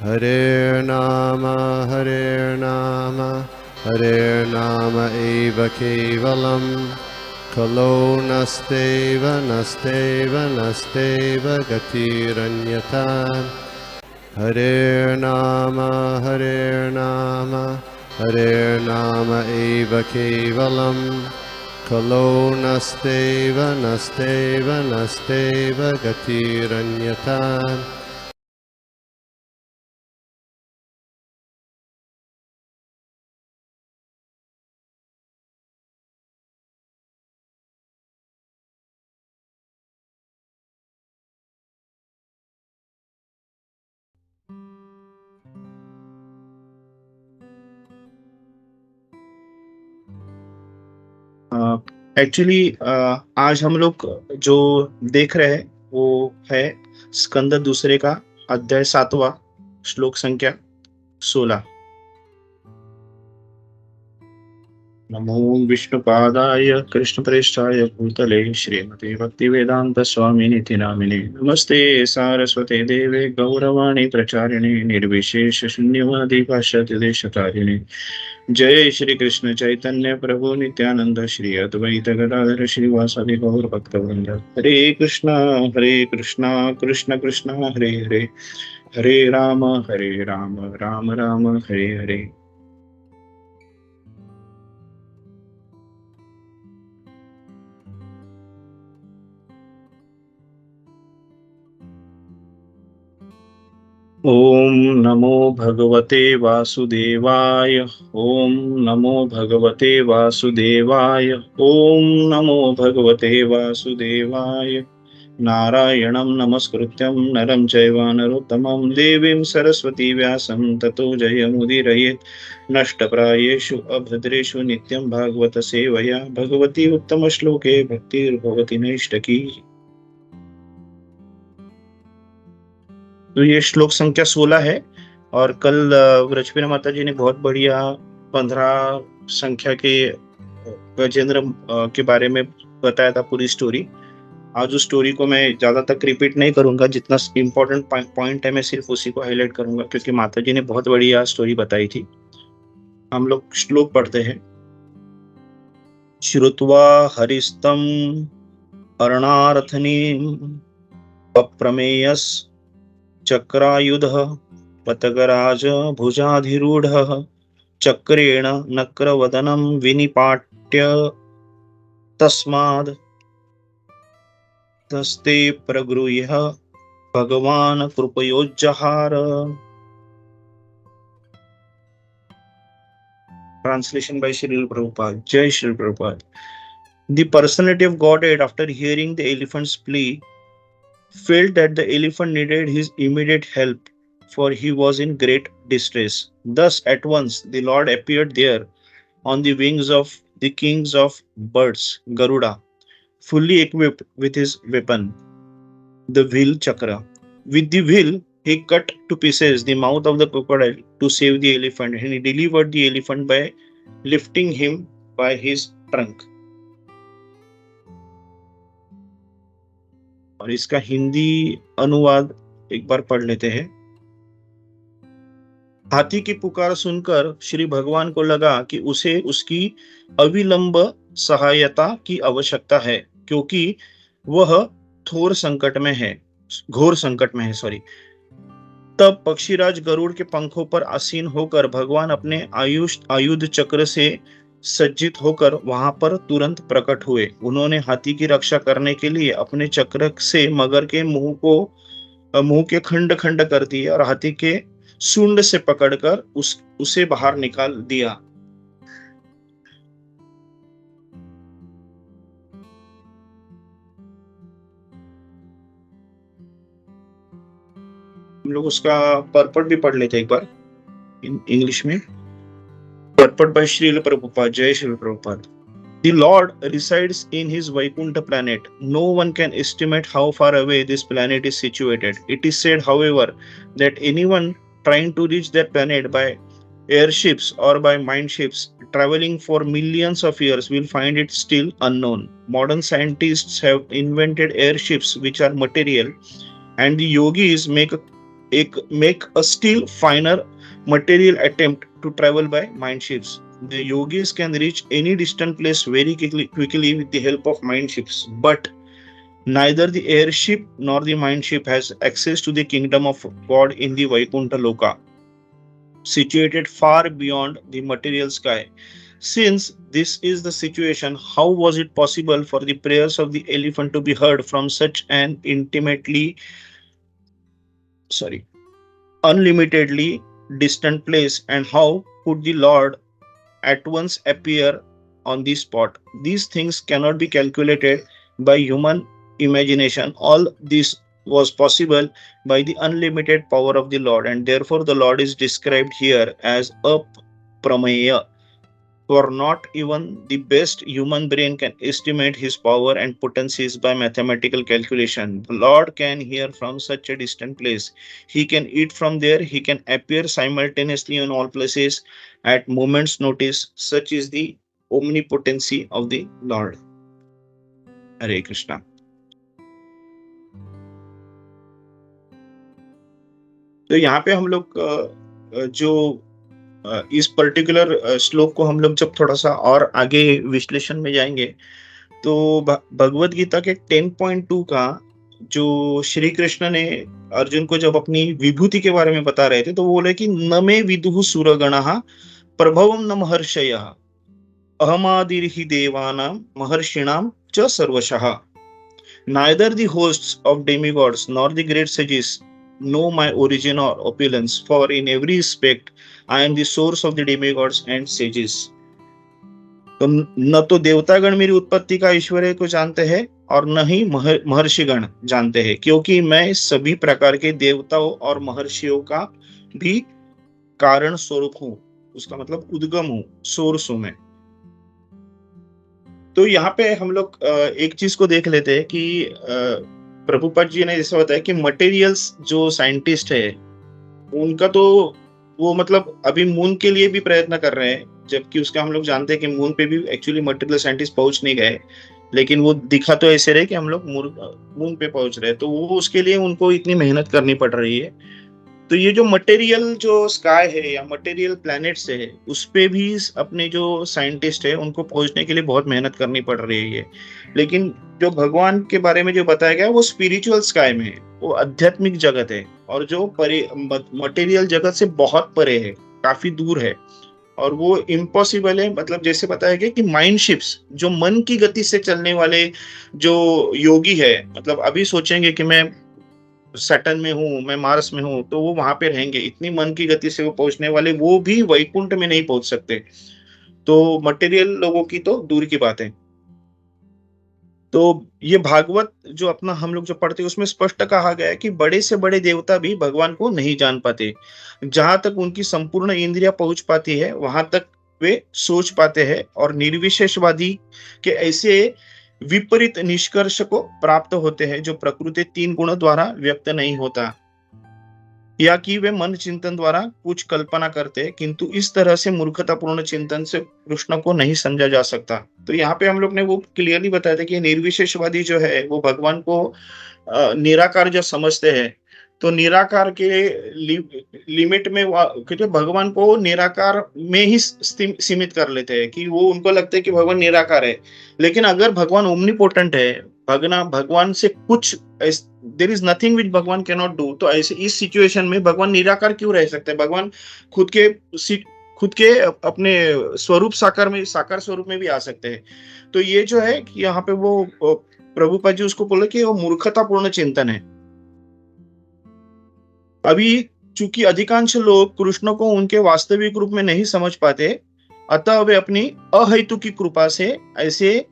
Hare Nama eva kevalam, kalo nasteva gatiranyata. Hare Nama eva kevalam, kalo nasteva gatiranyata. Actually आज हम लोग जो देख रहे हैं वो है स्कंद दूसरे का अध्याय 7वां, श्लोक संख्या 16। नमो विष्णुपादाय कृष्णप्रेष्ठाय भूतले श्रीमते भक्तिवेदांत स्वामिनिति नामिने नमस्ते सारस्वते देवे गौरवाणी प्रचारिणे निर्विशेष शून्यवादी पाश्चात्य देशतारिणे जय श्री कृष्ण चैतन्य प्रभु नित्यानंद श्री अद्वैत गदाधर श्रीवासादि गौर भक्तवृंद। हरे कृष्णा कृष्ण कृष्ण हरे हरे, हरे राम राम राम हरे हरे। ओम नमो भगवते वासुदेवाय, ओम नमो भगवते वासुदेवाय, ओम नमो भगवते वासुदेवाय। नारायणं नमस्कृत्यं नरं चैव नरोत्तमं देवीं सरस्वती व्यासं ततो जयमुदीरयेत्। नष्टप्रायेषु अभद्रेषु नित्यं भागवत सेवया भगवती उत्तम श्लोके भक्तिर्भवति नैष्टकी। तो ये श्लोक संख्या 16 है और कल व्रजबीना माता जी ने बहुत बढ़िया 15 संख्या के गजेंद्र के बारे में बताया था पूरी स्टोरी। आज उस स्टोरी को मैं ज्यादा तक रिपीट नहीं करूंगा, जितना इंपॉर्टेंट पॉइंट है मैं सिर्फ उसी को हाईलाइट करूंगा क्योंकि माता जी ने बहुत बढ़िया स्टोरी बताई थी। हम लोग श्लोक पढ़ते हैं। श्रुत्वा हरिस्तम अर्णार्थनीम अप्रमेयस चक्रायुधः पतगराज भुजाधिरूढः चक्रेण नक्रवदनं विनिपाट्य तस्माद् तस्ते प्रगृह्य भगवान् कृपयोज्जहार। Translation by Srila Prabhupada. Jai Srila Prabhupada. The personality of Godhead, after hearing the elephant's plea, felt that the elephant needed his immediate help, for he was in great distress. Thus, at once, the Lord appeared there on the wings of the kings of birds, Garuda, fully equipped with his weapon, the wheel chakra. With the wheel, he cut to pieces the mouth of the crocodile to save the elephant, and he delivered the elephant by lifting him by his trunk. और इसका हिंदी अनुवाद एक बार पढ़ लेते हैं। हाथी की पुकार सुनकर श्री भगवान को लगा कि उसे उसकी अविलंब सहायता की आवश्यकता है, क्योंकि वह घोर संकट में है। तब पक्षीराज गरुड़ के पंखों पर आसीन होकर भगवान अपने आयुध चक्र से सज्जित होकर वहां पर तुरंत प्रकट हुए। उन्होंने हाथी की रक्षा करने के लिए अपने चक्र से मगर के मुंह के खंड खंड कर दिए और हाथी के सूंड से पकड़कर उसे बाहर निकाल दिया। हम लोग उसका पर्पट भी पढ़ लेते एक बार इंग्लिश में। पर्पट बाय श्रील प्रभुपाद। जय Srila Prabhupada. The Lord resides in his Vaikuntha planet. No one can estimate how far away this planet is situated. It is said, however, that anyone trying to reach that planet by airships or by mine ships traveling for millions of years will find it still unknown. Modern scientists have invented airships which are material, and the yogis make make a still finer material attempt to travel by mind ships. The yogis can reach any distant place very quickly with the help of mind ships, but neither the airship nor the mind ship has access to the kingdom of God in the Vaikuntha Loka, situated far beyond the material sky. Since this is the situation, how was it possible for the prayers of the elephant to be heard from such an sorry, unlimitedly distant place, and how could the Lord at once appear on the spot? These things cannot be calculated by human imagination. All this was possible by the unlimited power of the Lord, and therefore the Lord is described here as a prameya, for not even the best human brain can estimate his power and potencies by mathematical calculation. The Lord can hear from such a distant place. He can eat from there. He can appear simultaneously in all places at moment's notice. Such is the omnipotency of the Lord. Hare Krishna. तो यहाँ पे हम लोग जो इस particular श्लोक को हम लोग जब थोड़ा सा और आगे विश्लेषण में जाएंगे, तो भगवत गीता के 10.2 का जो श्री कृष्ण ने अर्जुन को जब अपनी विभूति के बारे में बता रहे थे, तो वो बोले कि न मे विदुः सुरगणः प्रभवम न महर्षयः अहमादिर्हि देवानां महर्षिणां च सर्वशः. Neither the hosts of demigods nor the great sages know my origin or opulence, for in every respect I am the source of the demigods and sages. तो न तो देवतागण मेरी उत्पत्ति का ऐश्वर्य को जानते हैं और न ही महर्षिगण जानते हैं, क्योंकि मैं सभी प्रकार के देवताओं और महर्षियों का भी कारण स्वरूप हूं. उसका मतलब उद्गम हूं, सोर्स हूं मैं. तो यहाँ पे हम लोग एक चीज को देख लेते हैं कि प्रभुपाद जी ने जैसा बताया कि मटेरियल्स जो साइंटिस्ट है उनका तो वो मतलब अभी मून के लिए भी प्रयत्न कर रहे हैं, जबकि उसका हम लोग जानते हैं कि मून पे भी एक्चुअली मटेरियल साइंटिस्ट पहुंच नहीं गए, लेकिन वो दिखा तो ऐसे रहे कि हम लोग मून पे पहुंच रहे हैं. तो वो उसके लिए उनको इतनी मेहनत करनी पड़ रही है. तो ये जो मटेरियल जो स्काई है या मटेरियल प्लैनेट्स है, उस पे भी अपने जो साइंटिस्ट है उनको पहुंचने के लिए बहुत मेहनत करनी पड़ रही है. लेकिन जो भगवान के बारे में जो बताया गया वो स्पिरिचुअल स्काई में है, वो आध्यात्मिक जगत है, और जो मटेरियल जगत से बहुत परे है, काफी दूर है, और वो इम्पॉसिबल है. मतलब जैसे बताया गया कि माइंड शिप्स, जो मन की गति से चलने वाले जो योगी है, मतलब अभी सोचेंगे कि मैं सैटर्न में हूँ, मैं मार्स में हूँ, तो वो वहां पे रहेंगे. इतनी मन की गति से वो पहुंचने वाले, वो भी वैकुंठ में नहीं पहुंच सकते. तो मटेरियल लोगों की तो दूर की बात है. तो ये भागवत जो अपना हम लोग जो पढ़ते हैं उसमें स्पष्ट कहा गया है कि बड़े से बड़े देवता भी भगवान को नहीं जान पाते. जहां तक उनकी संपूर्ण इंद्रिया पहुंच पाती है वहां तक वे सोच पाते हैं, और निर्विशेषवादी के ऐसे विपरीत निष्कर्ष को प्राप्त होते हैं जो प्रकृति 3 गुणों द्वारा व्यक्त नहीं होता, या कि वे मन चिंतन द्वारा कुछ कल्पना करते हैं, किंतु इस तरह से मूर्खतापूर्ण चिंतन से कृष्ण को नहीं समझा जा सकता. तो यहाँ पे हम लोग ने वो क्लियरली बताया था कि निर्विशेषवादी जो है वो भगवान को निराकार जो समझते हैं, तो निराकार के लिमिट में क्योंकि भगवान को निराकार में ही सीमित कर लेते हैं, कि वो उनको लगता है कि भगवान निराकार है. लेकिन अगर भगवान ओमनीपोटेंट है, भगवान से कुछ, देयर इज नथिंग विच भगवान कैन नॉट डू, तो ऐसे इस सिचुएशन में भगवान निराकार क्यों रह सकते हैं? भगवान खुद के अपने स्वरूप साकार स्वरूप में भी आ सकते हैं. तो ये जो है कि यहाँ पे वो प्रभुपाद जी उसको बोले कि वो मूर्खतापूर्ण चिंतन है. अभी चूंकि अधिकांश लोग कृष्ण को उनके वास्तविक रूप में नहीं समझ पाते, अतः वे अपनी अहेतु की कृपा से ऐसे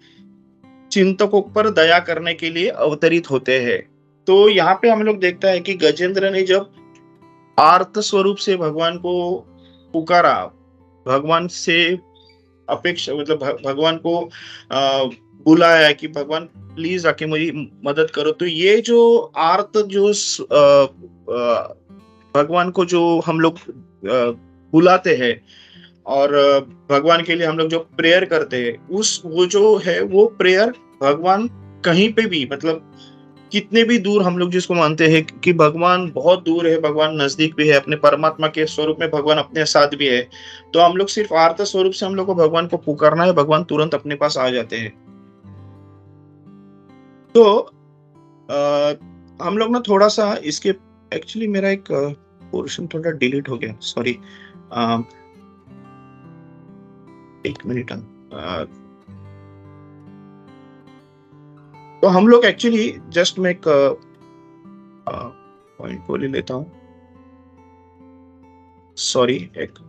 चिंतकों पर दया करने के लिए अवतरित होते हैं. तो यहाँ पे हम लोग देखता है कि गजेंद्र ने जब आर्त स्वरूप से भगवान को पुकारा, भगवान से अपेक्षा मतलब भगवान को बुलाया कि भगवान प्लीज आके मेरी मदद करो. तो ये जो आर्त जो भगवान को जो हम लोग बुलाते हैं और भगवान के लिए हम लोग जो प्रेयर करते हैं, वो जो है वो प्रेयर भगवान कहीं पे भी, मतलब कितने भी दूर हम लोग जिसको मानते हैं कि भगवान बहुत दूर है, भगवान नजदीक भी है, अपने परमात्मा के स्वरूप में भगवान अपने साथ भी है, तो हम लोग सिर्फ आर्त स्वरूप से हम लोग को भगवान को पुकारना है, भगवान तुरंत अपने पास आ जाते हैं। तो आ, हम लोग ना थोड़ा सा इसके, एक्चुअली मेरा एक पोर्शन थोड़ा डिलीट हो गया, सॉरी, एक मिनट। तो हम लोग एक्चुअली जस्ट मैं एक पॉइंट को ले लेता हूँ, सॉरी, एक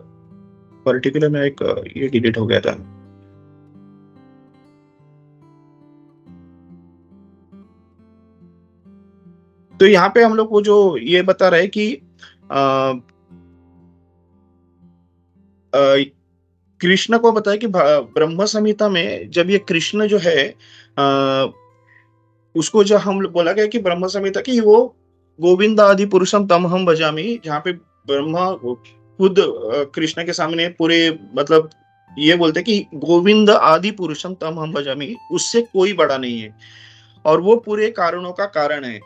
पर्टिकुलर में एक ये डिलीट हो गया था। तो यहाँ पे हम लोग को जो ये बता रहे हैं कि आ, कृष्ण को बताया कि ब्रह्म संहिता में जब ये कृष्ण जो है, आ, उसको जब हम लोग बोला गया कि ब्रह्म संहिता की वो गोविंद आदि पुरुषम तम हम भजामि, जहाँ पे ब्रह्मा खुद कृष्ण के सामने पूरे, मतलब ये बोलते कि गोविंद आदि पुरुषम तम हम भजामि, उससे कोई बड़ा नहीं है और वो पूरे कारणों का कारण है।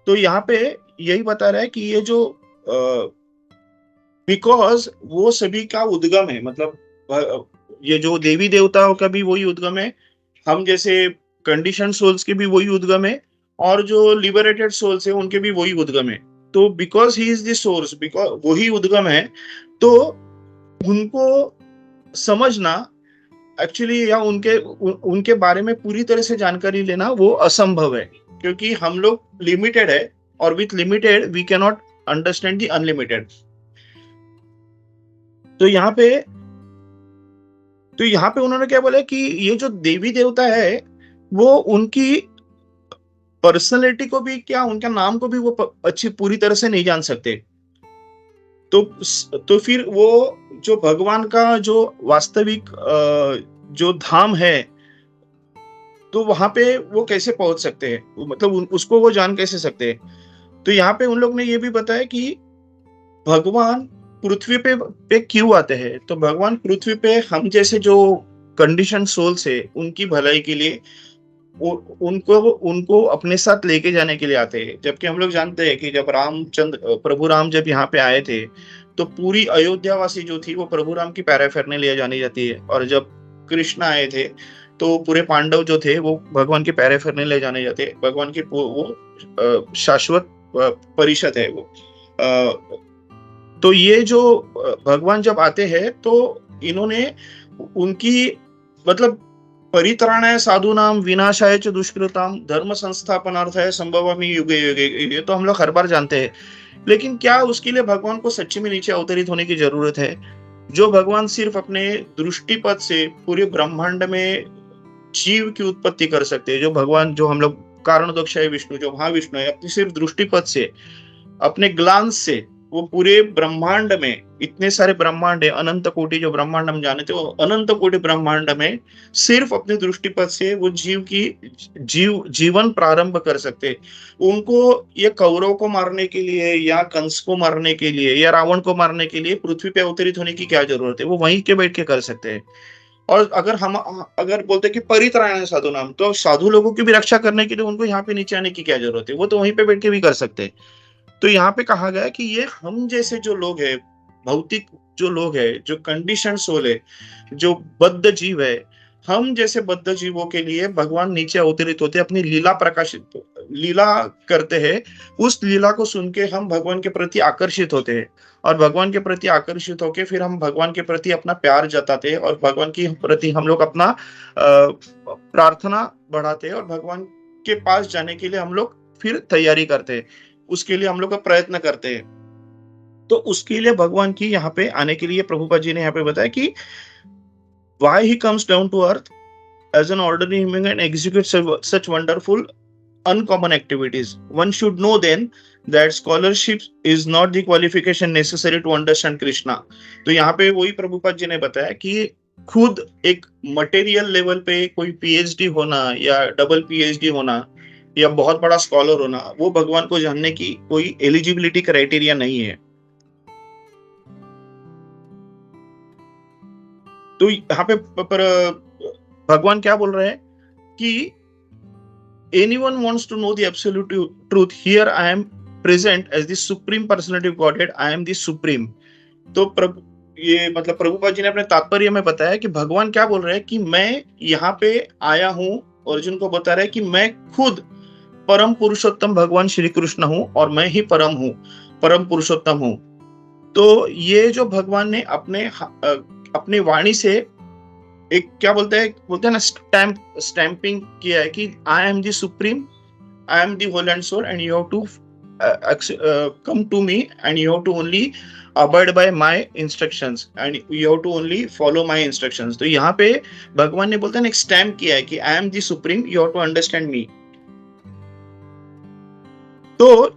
तो यहाँ पे यही बता रहा है कि ये जो बिकॉज वो सभी का उद्गम है, मतलब ये जो देवी देवताओं का भी वही उद्गम है, हम जैसे कंडीशन सोल्स के भी वही उद्गम है, और जो लिबरेटेड सोल्स है उनके भी वही उद्गम है। तो because he is the source, because वही उद्गम है, तो उनको समझना एक्चुअली, या उनके बारे में पूरी तरह से जानकारी लेना वो असंभव है, क्योंकि हम लोग लिमिटेड है, और with limited we can not understand the unlimited. तो यहाँ पे तो यहाँ पे उन्होंने क्या बोला कि ये जो देवी देवता है वो उनकी पर्सनैलिटी को भी, क्या उनका नाम को भी वो अच्छी पूरी तरह से नहीं जान सकते। तो तो फिर वो जो भगवान का जो वास्तविक जो धाम है, तो वहां पे वो कैसे पहुंच सकते हैं, मतलब उसको वो जान कैसे सकते हैं। तो यहाँ पे उन लोग ने ये भी बताया कि भगवान पृथ्वी पे क्यों आते हैं। तो भगवान पृथ्वी पे हम जैसे जो कंडीशन सोल्स है उनकी भलाई के लिए, उनको उनको अपने साथ लेके जाने के लिए आते हैं। जबकि हम लोग जानते हैं कि जब रामचंद्र प्रभु राम जब यहाँ पे आए थे, तो पूरी अयोध्यावासी जो थी वो प्रभु राम की पैरा फेरने लिए जानी जाती है, और जब कृष्ण आए थे तो पूरे पांडव जो थे वो भगवान के पैरे फेरने ले जाने जाते। भगवान की वो शाश्वत परिषद है वो। तो ये जो भगवान जब आते हैं तो इन्होंने उनकी, मतलब परित्राणाय साधूनाम विनाशाय च दुष्कृताम धर्म संस्थापनार्थाय संभवामि युगे युगे, ये तो हम लोग हर बार जानते हैं। लेकिन क्या उसके लिए भगवान को सच्ची में नीचे अवतरित होने की जरूरत है? जो भगवान सिर्फ अपने दृष्टिपथ से पूरे ब्रह्मांड में जीव की उत्पत्ति कर सकते हैं, जो भगवान, जो हम लोग कारण दक्ष है विष्णु, जो महाविष्णु है, अपनी सिर्फ दृष्टिपथ से, अपने ग्लांस से वो पूरे ब्रह्मांड में, इतने सारे ब्रह्मांड है, अनंत कोटि जो ब्रह्मांड हम जाने थे, वो अनंत कोटि ब्रह्मांड में सिर्फ अपने दृष्टिपथ से वो जीवन प्रारंभ कर सकते। उनको ये कौरव को मारने के लिए या कंस को मारने के लिए या रावण को मारने के लिए पृथ्वी पे अवतरित होने की क्या जरूरत है? वो वहीं के बैठ के कर सकते हैं। और अगर बोलते कि परित्राण साधु नाम, तो साधु लोगों की भी रक्षा करने के लिए उनको यहाँ पे नीचे आने की क्या जरूरत है? वो तो वहीं पे बैठ के भी कर सकते हैं। तो यहाँ पे कहा गया कि ये हम जैसे जो लोग हैं, भौतिक जो लोग हैं, जो कंडीशन सोल है, जो बद्ध जीव है, हम जैसे बद्ध जीवों के लिए भगवान नीचे अवतरित होते, अपनी लीला प्रकाशित, लीला करते हैं। उस लीला को सुन के हम भगवान के प्रति आकर्षित होते हैं, और भगवान के प्रति आकर्षित होके फिर हम भगवान के प्रति अपना प्यार जताते हैं, और भगवान के प्रति हम लोग अपना प्रार्थना बढ़ाते हैं, और भगवान के पास जाने के लिए हम लोग फिर तैयारी करते हैं, उसके लिए हम लोग का प्रयत्न करते हैं। तो उसके लिए भगवान की यहाँ पे आने के लिए प्रभुपाद जी ने यहाँ पे बताया कि why he comes down to earth as an ordinary human and executes such wonderful uncommon activities. One should know then that scholarship is not the qualification necessary to understand Krishna. तो यहाँ पे वही प्रभुपाद जी ने बताया कि खुद एक मटेरियल लेवल पे कोई पीएचडी होना या डबल पीएचडी होना या बहुत बड़ा स्कॉलर होना, वो भगवान को जानने की कोई एलिजिबिलिटी क्राइटेरिया नहीं है। तो यहाँ पे भगवान क्या बोल रहे हैं कि anyone wants to know the absolute truth, here I am present as the supreme personality of Godhead. I am the supreme. तो प्रभु ये मतलब प्रभुपाद जी ने अपने तात्पर्य में बताया कि भगवान क्या बोल रहे हैं कि मैं यहाँ पे आया हूँ, अर्जुन को बता रहे हैं कि मैं खुद परम पुरुषोत्तम भगवान श्री कृष्ण हूँ और मैं ही परम हूँ, परम पुरुषोत्तम हूँ। तो ये जो भगवान ने अपने वाणी से एक क्या बोलते हैं ना, स्टैंपिंग किया है कि I am the supreme, I am the whole and sole and you have to come to me and you have to only abide by my instructions and you have to only follow my instructions. तो यहाँ पे भगवान ने बोलते हैं एक stamp किया है कि I am the supreme, you have to understand me. तो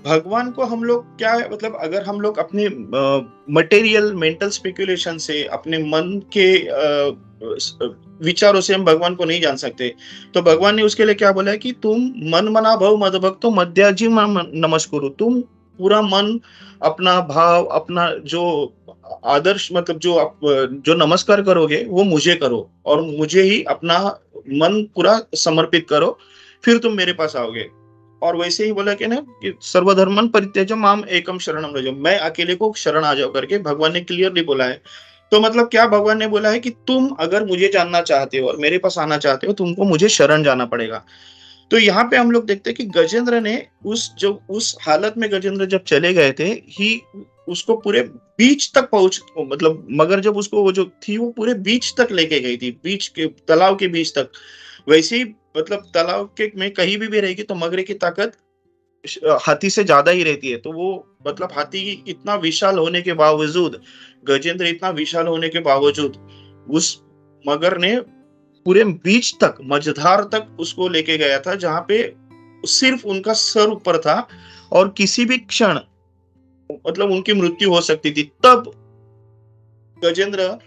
भगवान को हम लोग क्या मतलब अगर हम लोग अपने मटेरियल मेंटल स्पेकुलेशन से, अपने मन के विचारों से हम भगवान को नहीं जान सकते, तो भगवान ने उसके लिए क्या बोला है कि तुम मन मना भव मद भक्तो मध्याजी नमस्कुरु। तुम पूरा मन, अपना भाव, अपना जो आदर्श मतलब जो आप जो नमस्कार करोगे वो मुझे करो और मुझे ही अपना मन पूरा समर्पित करो, फिर तुम मेरे पास आओगे। और वैसे ही बोला कि ना कि सर्वधर्मन परित्यज्य माम एकम शरणम रजो, मैं अकेले को शरण आ जाओ करके भगवान ने क्लियरली बोला है। तो मतलब क्या भगवान ने बोला है कि तुम अगर मुझे जानना चाहते हो और मेरे पास आना चाहते हो, तुमको मुझे शरण जाना पड़ेगा। तो यहाँ पे हम लोग देखते हैं कि गजेंद्र ने उस हालत में गजेंद्र जब चले गए थे, ही उसको पूरे बीच तक मतलब मगर जब उसको वो जो थी वो पूरे बीच तक लेके गई थी, बीच के तालाब के बीच तक। वैसे ही मतलब तालाब के में कहीं भी रहेगी तो मगरे की ताकत हाथी से ज्यादा ही रहती है। तो वो मतलब हाथी इतना विशाल होने के बावजूद, गजेंद्र इतना विशाल होने के बावजूद उस मगर ने पूरे बीच तक, मझधार तक उसको लेके गया था, जहां पे सिर्फ उनका सर ऊपर था और किसी भी क्षण मतलब उनकी मृत्यु हो सकती थी। तब गजेंद्र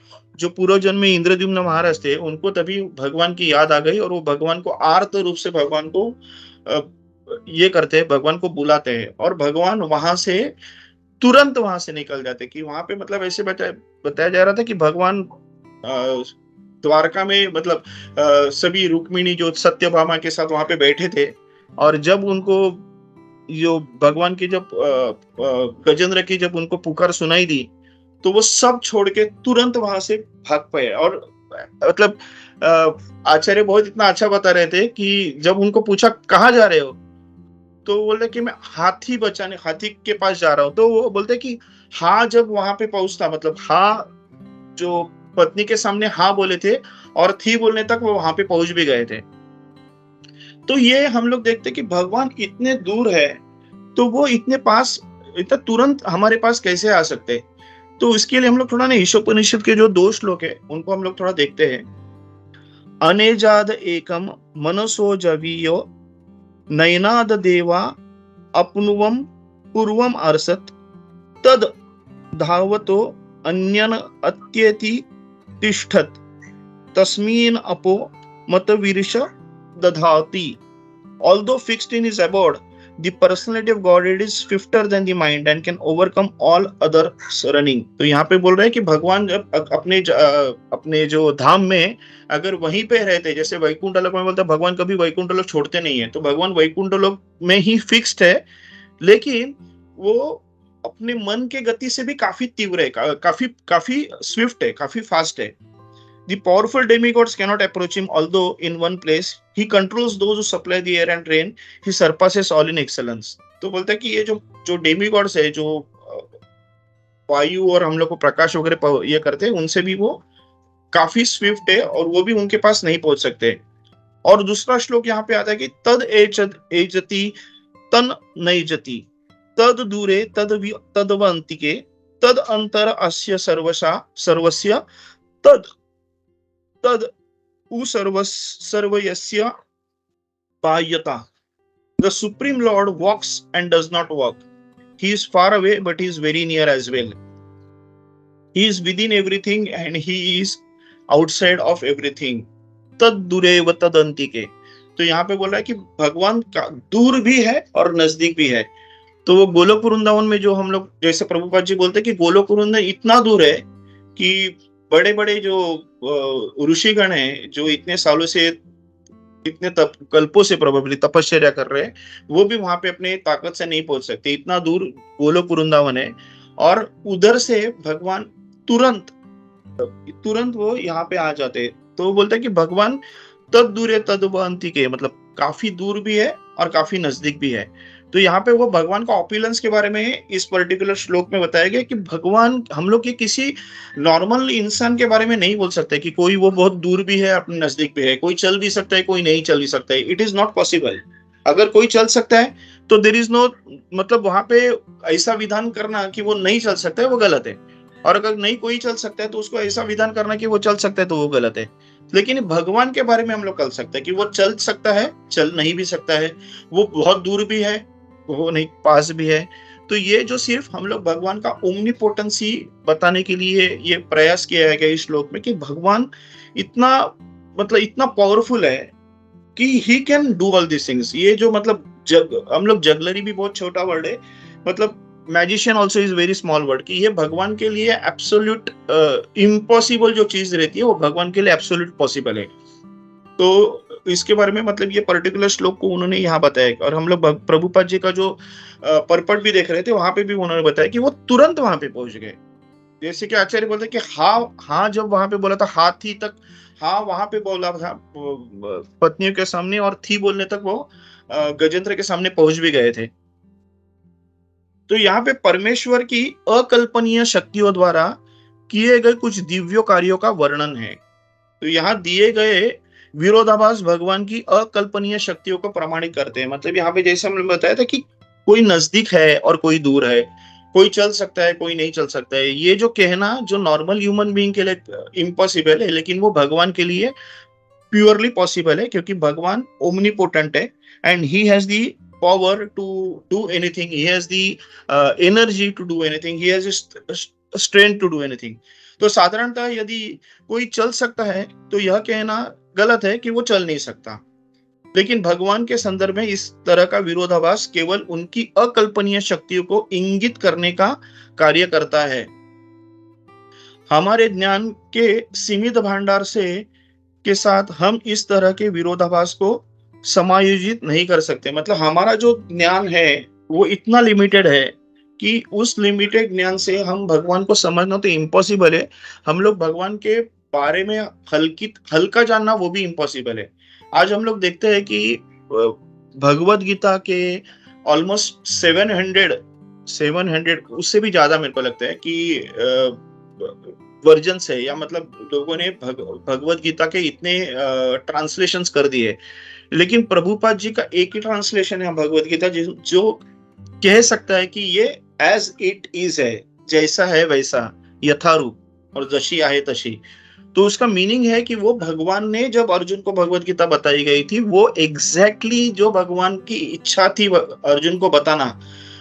जो पूर्व जन्म में इंद्रद्युम्न महाराज थे, उनको तभी भगवान की याद आ गई और वो भगवान को आर्त रूप से भगवान को ये करते हैं, भगवान को बुलाते हैं और भगवान वहां से तुरंत वहां से निकल जाते। कि वहां पे मतलब ऐसे बताया जा रहा था कि भगवान द्वारका में मतलब सभी रुक्मिणी जो सत्यभामा के साथ वहां पे बैठे थे, और जब उनको जो भगवान की जब गजेंद्र की जब उनको पुकार सुनाई दी, तो वो सब छोड़ के तुरंत वहां से भाग पाए। और मतलब आचार्य बहुत इतना अच्छा बता रहे थे कि जब उनको पूछा कहाँ जा रहे हो, तो बोले कि मैं हाथी बचाने, हाथी के पास जा रहा हूँ। तो वो बोलते कि हाँ, जब वहां पे पहुंचता मतलब हाँ जो पत्नी के सामने हाँ बोले थे और थी बोलने तक वो वहां पे पहुंच भी गए थे। तो ये हम लोग देखते कि भगवान इतने दूर है तो वो इतने पास, इतना तुरंत हमारे पास कैसे आ सकते। तो इसके लिए हम लोग थोड़ा ना ईशोपनिषद के जो 2 श्लोक है उनको हम लोग थोड़ा देखते हैं। अनेजाद एकम मनसो जवीयो नयनाद देवा अपनुवम पूर्वम अर्सत तद धावतो अन्यन अत्यति तिष्ठत तस्मीन अपो मतवीर्ष दधाति। Although fixed in his abode, the personality of Godhead is swifter than the mind and can overcome all other running. तो यहाँ पे बोल रहे हैं कि भगवान जब अपने जो धाम में अगर वहीं पे रहते, जैसे वैकुंठ लोक में बोलते हैं भगवान कभी वैकुंठ लोक छोड़ते नहीं है, तो भगवान वैकुंठ लोक में ही फिक्स्ड है, लेकिन वो अपने मन के गति से भी काफी तीव्र है, काफी स्विफ्ट है, काफी फास्ट है। The powerful demigods cannot approach him, although in one place he controls those who supply the air and rain. He surpasses all in excellence. तो बोलता है कि ये जो डेमिगॉड्स है, जो वायु और हम लोग को प्रकाश वगैरह ये करते हैं, उनसे भी वो काफी स्विफ्ट है और वो भी उनके पास नहीं पहुंच सकते। और दूसरा श्लोक यहाँ पे आता है कि तद एजति तन नैजति तद दूरे तदवंतिके तद अंतर अस्य सर्वस्य तद सर्वयस्य पायता। The Supreme Lord walks and does not walk. He is far away, but he is very near as well. He is within everything and he is outside of everything. तद दूरे व तद अंतिके। तो यहाँ पे बोल रहा है कि भगवान का दूर भी है और नजदीक भी है। तो वो गोलोक वृंदावन में जो हम लोग जैसे प्रभुपाद जी बोलते हैं कि गोलोक वृंदावन इतना दूर है कि बड़े बड़े जो ऋषिगण हैं जो इतने सालों से इतने कल्पों से प्रोबेबली तपश्चर्या कर रहे हैं, वो भी वहां पे अपने ताकत से नहीं पहुंच सकते, इतना दूर गोलोक वृंदावन है। और उधर से भगवान तुरंत तुरंत वो यहाँ पे आ जाते हैं। तो वो बोलते हैं कि भगवान तद दूर है तद वहंती के, मतलब काफी दूर भी है और काफी नजदीक भी है। तो यहाँ पे वो भगवान का ऑपुलेंस के बारे में इस पर्टिकुलर श्लोक में बताया गया कि भगवान, हम लोग के किसी नॉर्मल इंसान के बारे में नहीं बोल सकते कि कोई वो बहुत दूर भी है अपने नजदीक भी है, कोई चल भी सकता है कोई नहीं चल भी सकता है, इट इज नॉट पॉसिबल। अगर कोई चल सकता है तो देर इज नो, मतलब वहां पे ऐसा विधान करना कि वो नहीं चल सकता है वो गलत है। और अगर नहीं कोई चल सकता है तो उसको ऐसा विधान करना कि वो चल सकता है तो वो गलत है। लेकिन भगवान के बारे में हम लोग कर सकते हैं कि वो चल सकता है, चल नहीं भी सकता है, वो बहुत दूर भी है, वो नहीं पास भी है। तो ये जो सिर्फ हम लोग भगवान का ओमनीपोटेंसी बताने के लिए ये प्रयास किया गया इस श्लोक में कि भगवान इतना, मतलब इतना पावरफुल है कि he can do all this things. ये जो मतलब हम लोग जगलरी भी बहुत छोटा वर्ड है, मतलब magician also is very small word, कि ये भगवान के लिए एब्सोल्यूट इम्पॉसिबल जो चीज रहती है वो भगवान के लिए एब्सोल्यूट पॉसिबल है। तो इसके बारे में मतलब ये पर्टिकुलर श्लोक को उन्होंने यहाँ बताया। और हम लोग प्रभुपाद जी का जो परपट भी देख रहे थे, वहां पे भी उन्होंने बताया कि वो तुरंत वहां पे पहुंच गए। जैसे कि आचार्य बोलते कि हाँ हाँ, जब वहां पे बोला था हाथी तक, हाँ वहां पे बोला था पत्नियों के सामने, और थी बोलने तक वो गजेंद्र के सामने पहुंच भी गए थे। तो यहाँ पे परमेश्वर की अकल्पनीय शक्तियों द्वारा किए गए कुछ दिव्य कार्यों का वर्णन है। तो यहाँ दिए गए विरोधाभास भगवान की अकल्पनीय शक्तियों को प्रमाणित करते हैं। मतलब यहाँ पे जैसे हमने बताया था कि कोई नजदीक है और कोई दूर है, कोई चल सकता है कोई नहीं चल सकता है, ये जो कहना जो नॉर्मल ह्यूमन बीइंग के लिए इम्पॉसिबल है, लेकिन वो भगवान के लिए प्योरली पॉसिबल है, क्योंकि भगवान ओमनीपोटेंट है and he has the power to do anything, he has the energy to do anything, he has strength to do anything. तो साधारणतः यदि कोई चल सकता है तो यह कहना गलत है कि वो चल नहीं सकता। लेकिन भगवान के संदर्भ में इस तरह का विरोधाभास केवल उनकी अकल्पनीय शक्तियों को इंगित करने का कार्य करता है। हमारे ज्ञान के सीमित भंडार से के साथ हम इस तरह के विरोधाभास को समायोजित नहीं कर सकते। मतलब हमारा जो ज्ञान है वो इतना लिमिटेड है कि उस लिमिटेड ज्ञान से हम भगवान को समझना तो इम्पॉसिबल है। हम लोग भगवान के बारे में हल्का जानना वो भी इम्पॉसिबल है। आज हम लोग देखते हैं कि भगवत गीता के ऑलमोस्ट 700 उससे भी ज्यादा मेरे को लगता है कि वर्जन्स है, या मतलब लोगों ने भगवत गीता के इतने ट्रांसलेशंस कर दिए, लेकिन प्रभुपाद जी का एक ही ट्रांसलेशन है भगवत गीता जो कह सकता है कि ये एज इट इज है, जैसा है वैसा, यथारूप और जशी आहे तशी। तो उसका मीनिंग है कि वो भगवान ने जब अर्जुन को भगवत गीता बताई गई थी, वो एग्जैक्टली जो भगवान की इच्छा थी अर्जुन को बताना,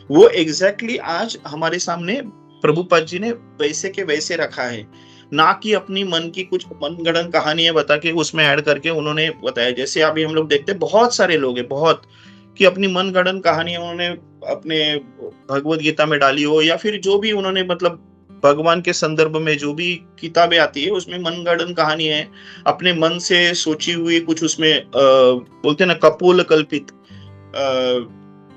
वो एग्जैक्टली आज हमारे सामने प्रभुपाद जी ने वैसे के वैसे रखा है। ना कि अपनी मन की कुछ मनगढ़ंत कहानियां बता के उसमें ऐड करके उन्होंने बताया। जैसे अभी हम लोग देखते हैं बहुत सारे लोग हैं, बहुत, कि अपनी मनगढ़ंत कहानियां उन्होंने अपने भगवत गीता में डाली हो, या फिर जो भी उन्होंने मतलब भगवान के संदर्भ में जो भी किताबें आती है उसमें मनगढ़ंत कहानी है, अपने मन से सोची हुई कुछ उसमें बोलते हैं ना कपोल कल्पित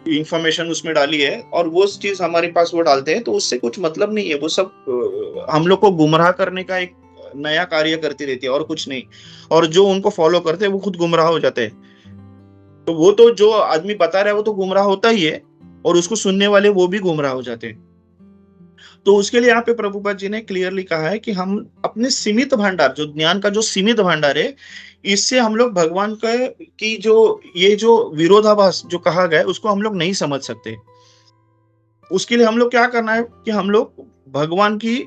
इंफॉर्मेशन उसमें डाली है, और वो चीज हमारे पास वो डालते हैं। तो उससे कुछ मतलब नहीं है, वो सब हम लोग को गुमराह करने का एक नया कार्य करती रहती है और कुछ नहीं। और जो उनको फॉलो करते हैं वो खुद गुमराह हो जाते हैं। तो वो तो जो आदमी बता रहा है वो तो गुमराह होता ही है, और उसको सुनने वाले वो भी गुमराह हो जाते हैं। तो उसके लिए यहाँ पे प्रभुपाद जी ने क्लियरली कहा है कि हम अपने सीमित भंडार, जो ज्ञान का जो सीमित भंडार है, इससे हम लोग भगवान का की जो ये जो विरोधाभास जो कहा गया है उसको हम लोग नहीं समझ सकते। उसके लिए हम लोग क्या करना है कि हम लोग भगवान की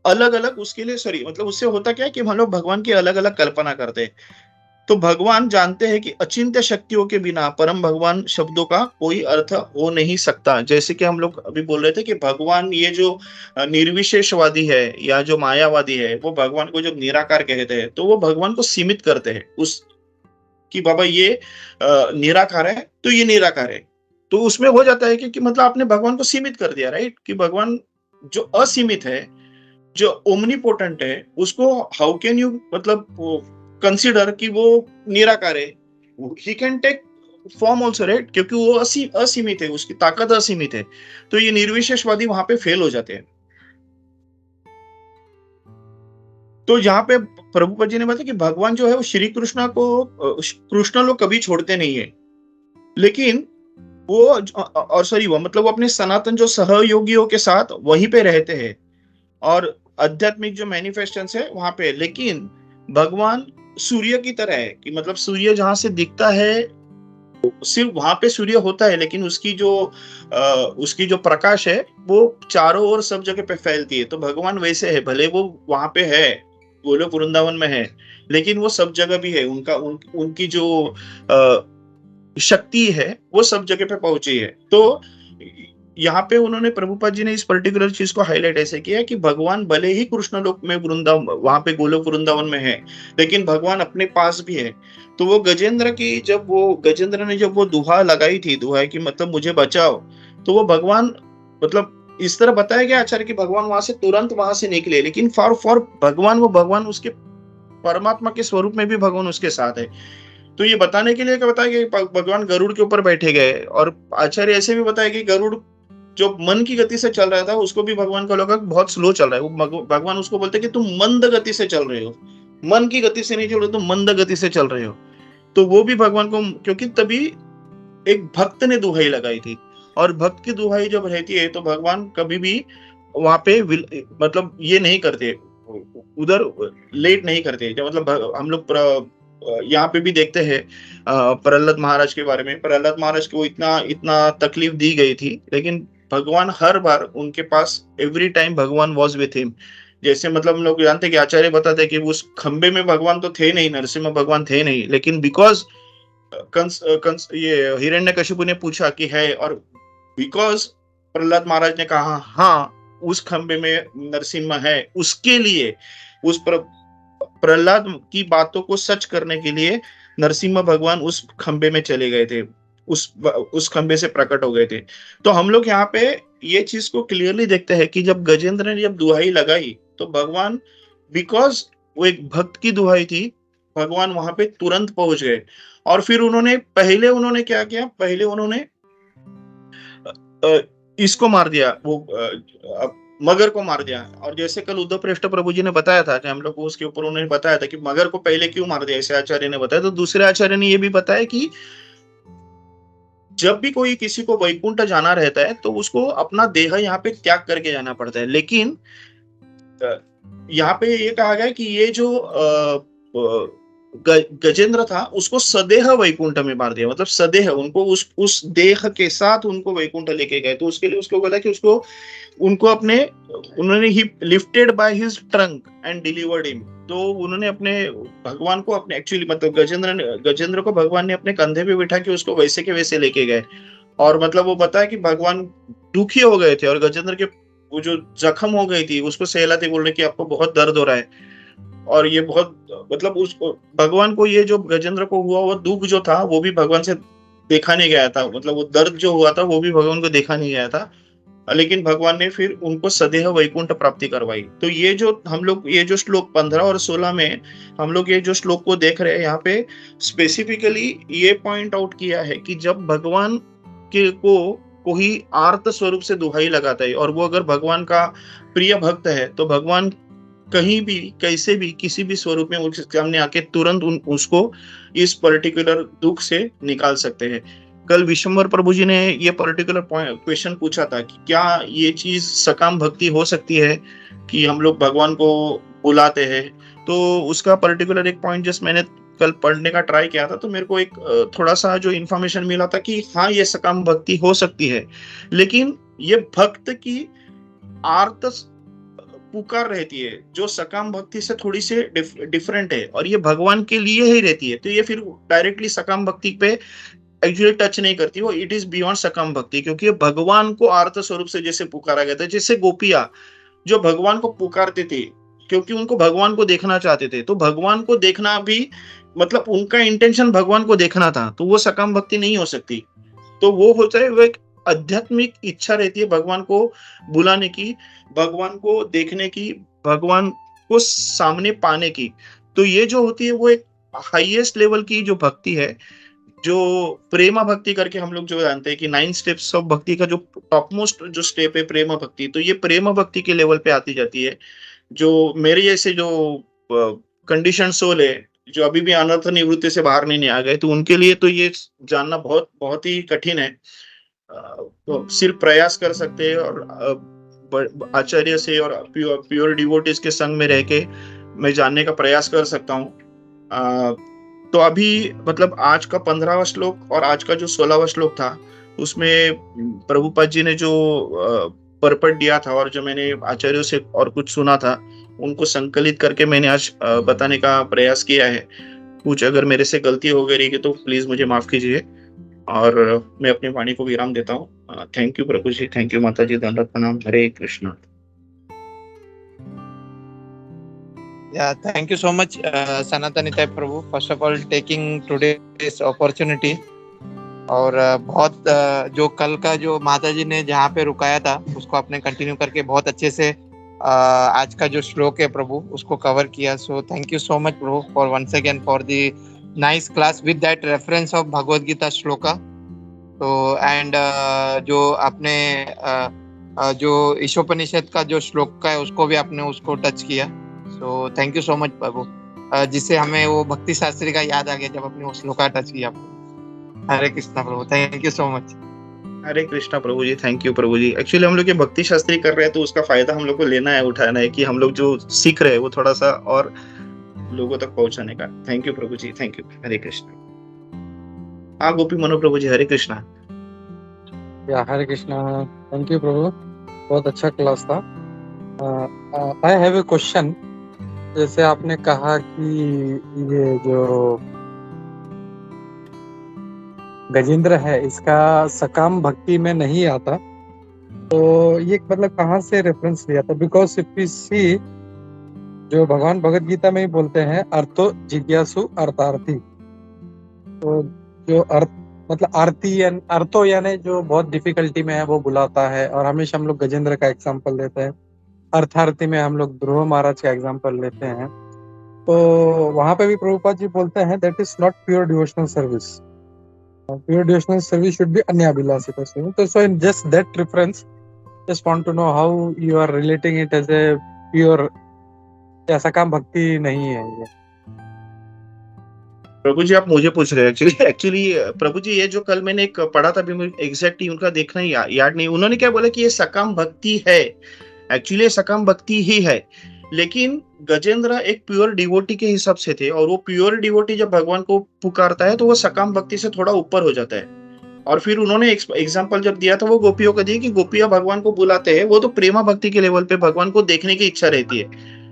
अलग अलग, उसके लिए सॉरी मतलब उससे होता क्या है कि हम लोग भगवान की अलग अलग कल्पना करते हैं। तो भगवान जानते हैं कि अचिंत्य शक्तियों के बिना परम भगवान शब्दों का कोई अर्थ हो नहीं सकता। जैसे कि हम लोग अभी बोल रहे थे कि भगवान ये जो निर्विशेषवादी है या जो मायावादी है, वो भगवान को जब निराकार कहते हैं तो वो भगवान को सीमित करते हैं उस, कि बाबा ये निराकार है तो ये निराकार है। तो उसमें हो जाता है कि मतलब आपने भगवान को सीमित कर दिया, राइट, कि भगवान जो असीमित है, जो ओमनीपोटेंट है, उसको हाउ कैन यू मतलब कंसिडर कि वो निराकार है, he can take form also, right, क्योंकि वो असीमित है, उसकी ताकत असीमित है। तो ये निर्विशेषवादी वहां पे फेल हो जाते हैं। तो यहाँ पे प्रभुपद जी ने बताया कि भगवान जो है वो श्री कृष्णा को, कृष्ण लोग कभी छोड़ते नहीं है, लेकिन वो और सॉरी वो मतलब वो अपने सनातन जो सहयोगियों के साथ वहीं पे रहते हैं, और आध्यात्मिक जो मैनिफेस्टेशन है वहां पे। लेकिन भगवान सूर्य की तरह है, कि मतलब सूर्य जहां से दिखता है सिर्फ वहां पे सूर्य होता है, लेकिन उसकी जो प्रकाश है वो चारों ओर सब जगह पे फैलती है। तो भगवान वैसे है, भले वो वहां पे है, गोलोक वृंदावन में है, लेकिन वो सब जगह भी है। उनकी जो शक्ति है वो सब जगह पे पहुंची है। तो यहाँ पे उन्होंने, प्रभुपाद जी ने इस पर्टिकुलर चीज को हाईलाइट ऐसे किया कि भगवान भले ही कृष्ण लोक में वृंदावन, वहां पे गोलोक वृंदावन में है, लेकिन भगवान अपने पास भी है। तो वो गजेंद्र ने जब वो दुहा लगाई थी, दुहा की मतलब मुझे बचाओ, तो वो भगवान मतलब इस तरह बताया गया आचार्य कि भगवान वहां से तुरंत वहां से निकले, लेकिन फॉर भगवान, वो भगवान उसके परमात्मा के स्वरूप में भी भगवान उसके साथ है। तो ये बताने के लिए क्या बताया कि भगवान गरुड़ के ऊपर बैठे गए, और आचार्य ऐसे भी बताया कि गरुड़ जो मन की गति से चल रहा था उसको भी भगवान को लगा बहुत स्लो चल रहा है। वो भगवान उसको बोलते कि तुम मंद गति से चल रहे हो, मन की गति से नहीं चल रहे, तुम मंद गति से चल रहे हो। तो वो भी भगवान को, क्योंकि तभी एक भक्त ने दुहाई लगाई थी, और भक्त की दुहाई जब रहती है तो भगवान कभी भी वहां पे मतलब ये नहीं करते, उधर लेट नहीं करते। जब मतलब हम लोग यहाँ पे भी देखते हैं प्रहलाद महाराज के बारे में। प्रहलाद महाराज को इतना इतना तकलीफ दी गई थी, लेकिन भगवान हर बार उनके पास, एवरी टाइम भगवान वॉज विथ हिम। जैसे मतलब हम लोग जानते हैं कि आचार्य बताते हैं कि उस खंबे में भगवान तो थे नहीं, नरसिम्हा भगवान थे नहीं, लेकिन बिकॉज ये हिरण्यकशिपु ने पूछा कि है, और बिकॉज प्रहलाद महाराज ने कहा हाँ उस खंबे में नरसिम्हा है, उसके लिए उस प्रहलाद की बातों को सच करने के लिए नरसिम्हा भगवान उस खंबे में चले गए थे, उस खंबे से प्रकट हो गए थे। तो हम लोग यहाँ पे ये चीज को क्लियरली देखते हैं कि जब गजेंद्र ने जब दुहाई लगाई तो भगवान, बिकॉज वो एक भक्त की दुहाई थी, भगवान वहां पे तुरंत पहुंच गए। और फिर उन्होंने क्या किया, पहले उन्होंने इसको मार दिया, वो मगर को मार दिया। और जैसे कल उद्धव प्रेष्ठ प्रभु जी ने बताया था कि हम लोग को उसके ऊपर उन्होंने बताया था कि मगर को पहले क्यों मार दिया, ऐसे आचार्य ने बताया। तो दूसरे आचार्य ने ये भी बताया कि जब भी कोई किसी को वैकुंठ जाना रहता है तो उसको अपना देह यहाँ पे त्याग करके जाना पड़ता है, लेकिन यहाँ पे ये कहा गया कि ये जो गजेंद्र था उसको सदेह वैकुंठ में मार दिया, मतलब सदेह उनको उस देह के साथ उनको वैकुंठ लेके गए। तो उसके लिए उसको बोला कि उसको उनको अपने उन्होंने ही lifted by his trunk and delivered him. तो उन्होंने अपने भगवान को अपने एक्चुअली मतलब गजेंद्र को भगवान ने अपने कंधे पे बिठा के उसको वैसे के वैसे लेके गए। और मतलब वो बताया कि भगवान दुखी हो गए थे, और गजेंद्र के वो जो जख्म हो गई थी उसको सहलाते बोल रहे कि आपको बहुत दर्द हो रहा है। और ये बहुत मतलब उस भगवान को ये जो गजेंद्र को हुआ वो दुख जो था वो भी भगवान से देखा नहीं गया था, मतलब वो दर्द जो हुआ था वो भी भगवान को देखा नहीं गया था, लेकिन भगवान ने फिर उनको सदैह वैकुंठ प्राप्ति करवाई। तो ये जो हम लोग ये जो श्लोक 15 और 16 में हम लोग ये जो श्लोक को देख रहे हैं, यहाँ पे स्पेसिफिकली ये पॉइंट आउट किया है कि जब भगवान के को कोई आर्त स्वरूप से दुहाई लगाता है, और वो अगर भगवान का प्रिय भक्त है, तो भगवान कहीं भी कैसे भी किसी भी स्वरूप में उसके सामने आके तुरंत उसको इस पर्टिकुलर दुख से निकाल सकते हैं। कल विश्वम्भर प्रभु जी ने ये पर्टिकुलर क्वेश्चन पूछा था कि क्या ये चीज सकाम भक्ति हो सकती है कि हम लोग भगवान को बुलाते हैं। तो उसका पर्टिकुलर एक पॉइंट जस्ट मैंने कल पढ़ने का ट्राई किया था, तो मेरे को एक थोड़ा सा जो इन्फॉर्मेशन मिला था कि हाँ ये सकाम भक्ति हो सकती है, लेकिन ये भक्त की आर्त पुकार रहती है जो सकाम भक्ति से थोड़ी सी डिफरेंट है, और ये भगवान के लिए ही रहती है। तो ये फिर डायरेक्टली सकाम भक्ति पे एक्चुअली टच नहीं करती, वो इट इज बियॉन्ड सकाम भक्ति, क्योंकि ये भगवान को आर्त स्वरूप से जैसे पुकारा गया था, जैसे गोपिया जो भगवान को पुकारते थे क्योंकि उनको भगवान को देखना चाहते थे। तो भगवान को देखना भी मतलब उनका इंटेंशन भगवान को देखना था, तो वो सकाम भक्ति नहीं हो सकती। तो वो होता है वो एक आध्यात्मिक इच्छा रहती है भगवान को बुलाने की, भगवान को देखने की, भगवान को सामने पाने की। तो ये जो होती है वो एक हाईएस्ट लेवल की जो भक्ति है, जो प्रेमा भक्ति करके हम लोग जो जानते हैं कि 9 स्टेप्स ऑफ भक्ति का जो टॉप मोस्ट जो स्टेप है प्रेमा भक्ति, तो ये प्रेमा भक्ति के लेवल पे आती जाती है। जो मेरे जैसे जो कंडीशन सोल है, जो अभी भी अनर्थ निवृत्ति से बाहर नहीं आ गए, तो उनके लिए तो ये जानना बहुत बहुत ही कठिन है। तो सिर्फ प्रयास कर सकते हैं और आचार्य से और प्योर डिवोटीज के संग में रह के मैं जानने का प्रयास कर सकता हूँ। तो अभी मतलब आज का 15वां श्लोक और आज का जो 16वां श्लोक था, उसमें प्रभुपाद जी ने जो परपट दिया था और जो मैंने आचार्यों से और कुछ सुना था, उनको संकलित करके मैंने आज बताने का प्रयास किया है। कुछ अगर मेरे से गलती हो गई रही तो प्लीज मुझे माफ कीजिए और मैं अपनी वाणी को विराम देता हूँ। थैंक यू प्रभु जी, थैंक यू माता जी, दंडवत प्रणाम, हरे Krishna. Yeah, thank you so much, Sanatani Nitai Prabhu. First of all, taking today's opportunity. और बहुत जो कल का जो माता जी ने जहाँ पे रुकाया था उसको आपने कंटिन्यू करके बहुत अच्छे से आज का जो श्लोक है प्रभु उसको कवर किया. So thank you so much प्रभु for once again for the nice class with that reference of Bhagavad Gita shloka. तो एंड जो आपने जो ईशोपनिषद का जो श्लोक का है उसको भी आपने उसको टच किया. So thank you so much प्रभु, जिससे हमें वो भक्ति शास्त्री का याद आ गया जब आपने वो श्लोका टच किया. हरे कृष्णा प्रभु, thank you so much. Hare Krishna प्रभु जी, थैंक यू प्रभु जी. एक्चुअली हम लोग ये भक्ति शास्त्री कर रहे हैं तो उसका फायदा हम लोग को लेना है, उठाना है कि हम लोग जो सीख रहे हैं वो थोड़ा सा और लोगों तक पहुंचाने का. थैंक यू प्रभु जी, थैंक यू. हरे कृष्णा. हाँ गोपी मनो प्रभु जी, हरे कृष्णा. या हरे कृष्णा. थैंक यू प्रभु, बहुत अच्छा क्लास था. I have a question. जैसे आपने कहा कि ये जो गजेंद्र है इसका सकाम भक्ति में नहीं आता, तो ये मतलब कहाँ से रेफरेंस लिया था? बिकॉज इफ वी सी जो भगवान भगवद गीता में ही बोलते हैं अर्थो जिज्ञासु अर्थार्थी. तो जो अर्थ मतलब आरती अर्थो यानी जो बहुत डिफिकल्टी में है वो बुलाता है, और हमेशा हम लोग गजेंद्र का एग्जाम्पल लेते हैं. अर्थार्थी में हम लोग ध्रुव महाराज का एग्जाम्पल लेते हैं. तो वहां पे भी प्रभुपाद जी बोलते हैं that is not pure devotional service. Pure devotional service should be anyabhilasita service. So in just that reference, just want to know how you are relating it as a pure ऐसा काम भक्ति नहीं है ये. प्रभु जी आप मुझे पूछ रहे हैं एक्चुअली प्रभु जी, ये जो कल मैंने एक पढ़ा था, एग्जैक्टली उनका देखना ही याद नहीं. उन्होंने क्या बोला कि ये सकाम भक्ति है. एक्चुअली सकाम भक्ति ही है, लेकिन गजेंद्र एक प्योर डिवोटी के हिसाब से थे, और वो प्योर डिवोटी जब भगवान को पुकारता है तो वो सकाम भक्ति से थोड़ा ऊपर हो जाता है. और फिर उन्होंने एग्जांपल जब दिया था वो गोपियों का दिया कि गोपियां भगवान को बुलाते हैं, वो तो प्रेमा भक्ति के लेवल पे भगवान को देखने की इच्छा रहती है,